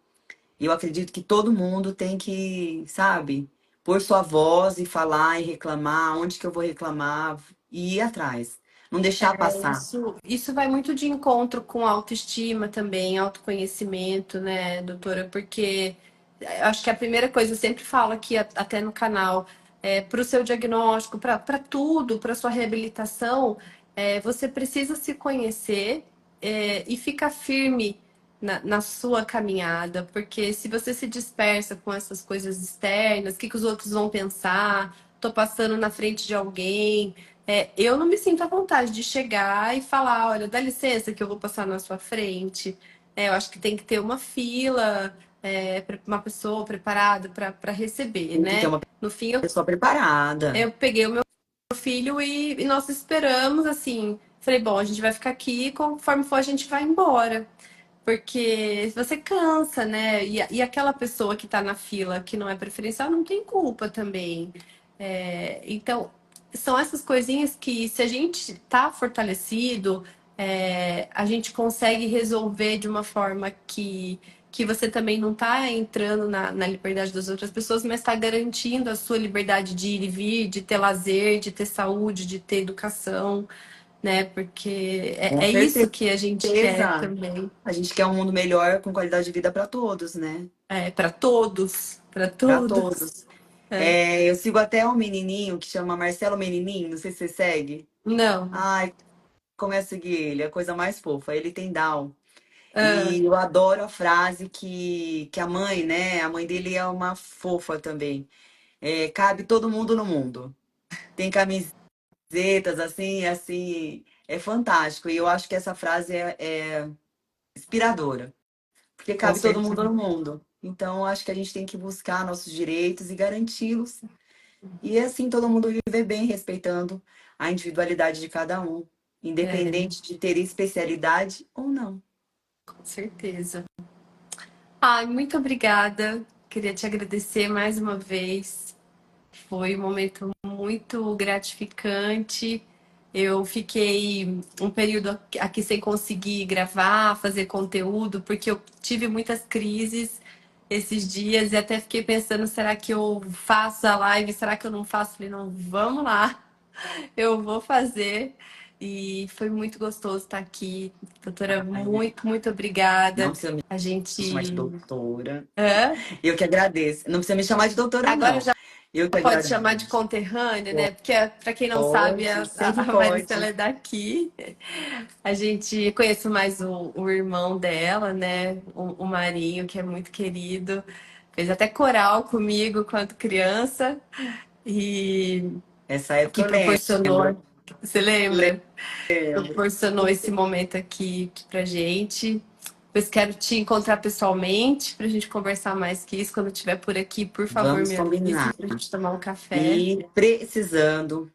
eu acredito que todo mundo tem que, sabe, pôr sua voz e falar e reclamar, onde que eu vou reclamar e ir atrás. Não deixar passar. Isso vai muito de encontro com autoestima também, autoconhecimento, né, doutora? Porque eu acho que a primeira coisa, eu sempre falo aqui até no canal, para o seu diagnóstico, para tudo, para sua reabilitação, você precisa se conhecer, e ficar firme na sua caminhada, porque se você se dispersa com essas coisas externas, o que os outros vão pensar? Tô passando na frente de alguém. Eu não me sinto à vontade de chegar e falar, olha, dá licença que eu vou passar na sua frente. Eu acho que tem que ter uma fila, uma pessoa preparada para receber, Tem que ter né? uma No fim, pessoa preparada. eu peguei o meu filho e nós esperamos, assim. Falei, bom, a gente vai ficar aqui, conforme for, a gente vai embora. Porque você cansa, né? E aquela pessoa que tá na fila que não é preferencial não tem culpa também. Então, são essas coisinhas que, se a gente tá fortalecido, a gente consegue resolver de uma forma que você também não tá entrando na liberdade das outras pessoas, mas está garantindo a sua liberdade de ir e vir, de ter lazer, de ter saúde, de ter educação, né? Porque Com é isso que a gente quer certeza. também. A gente quer um mundo melhor com qualidade de vida para todos, né? Para todos, para Para todos. todos. É, eu sigo até um menininho que chama Marcelo Menininho, não sei se você segue. Não. Ai, começa a seguir ele, é a coisa mais fofa. Ele tem Down. Ah, E eu adoro a frase que a mãe, né? A mãe dele é uma fofa também. É, cabe todo mundo no mundo. Tem camisetas assim, assim, é fantástico. E eu acho que essa frase é inspiradora, porque com cabe todo mundo certeza. no mundo. Então, eu acho que a gente tem que buscar nossos direitos e garanti-los. E assim todo mundo viver bem, respeitando a individualidade de cada um, É, independente de ter especialidade ou não. com certeza. Ai, muito obrigada. Queria te agradecer mais uma vez. Foi um momento muito gratificante. Eu fiquei um período aqui sem conseguir gravar, fazer conteúdo, porque eu tive muitas crises esses dias e até fiquei pensando, será que eu faço a live? Será que eu não faço? Falei, não, vamos lá, eu vou fazer. E foi muito gostoso estar aqui. Doutora, Ai, muito, muito não obrigada. precisa me A chamar de gente. doutora. Hã? Eu que agradeço. Não precisa me chamar de doutora, Agora não. já Eu que pode chamar de agradeço. conterrânea, né? Porque, para quem não sabe, Pode, a sempre Maristela pode. é daqui. A gente conhece mais o irmão dela, né? O Marinho, que é muito querido. Fez até coral comigo quando criança. E Essa que época eu proporcionou. lembro. Você lembra? Lembro. Proporcionou esse momento aqui pra gente. Depois quero te encontrar pessoalmente pra gente conversar mais que isso. Quando eu estiver por aqui, por favor, Vamos me avise combinar. pra gente tomar um café. E precisando,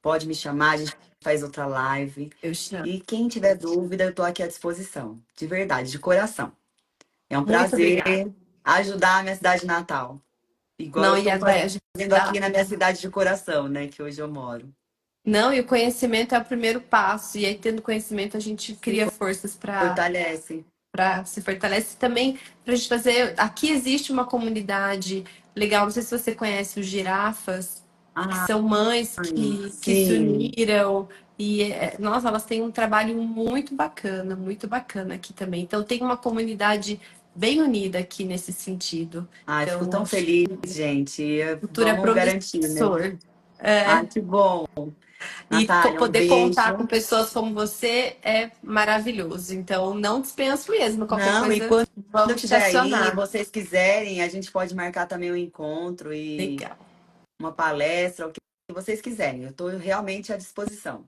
pode me chamar, a gente faz outra live. Eu chamo. E quem tiver dúvida, eu estou aqui à disposição. De verdade, de coração. É um Muito prazer obrigada. ajudar a minha cidade natal. Igual eu Não, e estou vai fazendo aqui ajudar. na minha cidade de coração, né? Que hoje eu moro. Não, e o conhecimento é o primeiro passo. E aí, tendo conhecimento, a gente Se cria forças fortalece. para se fortalecer também para a gente fazer. Aqui existe uma comunidade legal. Não sei se você conhece os girafas, que Ai, são mães que se sim. uniram. E, nossa, elas têm um trabalho muito bacana aqui também. Então, tem uma comunidade bem unida aqui nesse sentido. Ai, fico Então, tão acho feliz, que gente. o futuro é Vamos garantir, né? promissor. Ai, que bom. E Natália, um poder contar com beijo. pessoas como você é maravilhoso. Então, não dispenso mesmo. Qualquer Não, e coisa, quando eu vamos te estiver aí, e acionar. vocês quiserem, a gente pode marcar também um encontro e Legal. uma palestra, o que vocês quiserem. Eu estou realmente à disposição.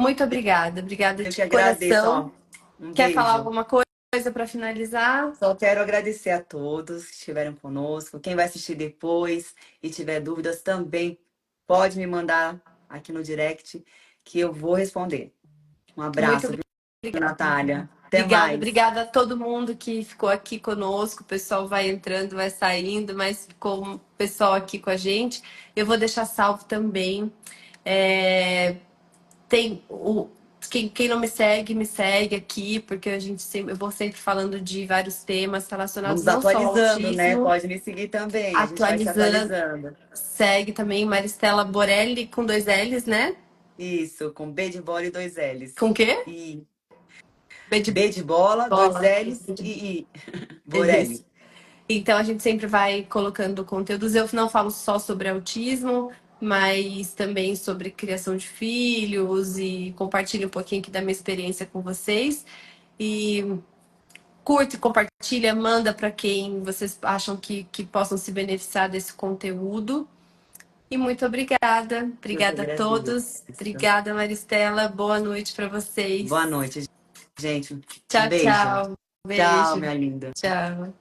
Muito obrigada. Obrigada Eu de que agradeço, coração. ó. Um Quer falar beijo. alguma coisa para finalizar? Só quero agradecer a todos que estiveram conosco. Quem vai assistir depois e tiver dúvidas também pode me mandar aqui no direct que eu vou responder. Um Muito abraço, viu, obrigada. Natália? Até Obrigada, mais. obrigada a todo mundo que ficou aqui conosco. O pessoal vai entrando, vai saindo, mas ficou o pessoal aqui com a gente. Eu vou deixar salvo também. É, tem o quem não me segue aqui, porque a gente sempre, eu vou sempre falando de vários temas relacionados Vamos não só ao atualizando, né? autismo, Pode me seguir também. A gente vai se atualizando, atualizando. segue também Maristela Borelli com dois L's, né? Isso, com B de bola e dois L's. Com o quê? E B de B de bola, dois bola. L's e I. Isso. Borelli. Então a gente sempre vai colocando conteúdos. Eu não falo só sobre autismo, mas também sobre criação de filhos e compartilho um pouquinho aqui da minha experiência com vocês. E curte, compartilha, manda para quem vocês acham que possam se beneficiar desse conteúdo. E muito obrigada. Eu que Obrigada a agradeço. todos. Obrigada, Maristela. Boa noite para Boa vocês. noite, gente. Um Tchau, beijo. tchau. Tchau, Beijo. minha linda. Tchau.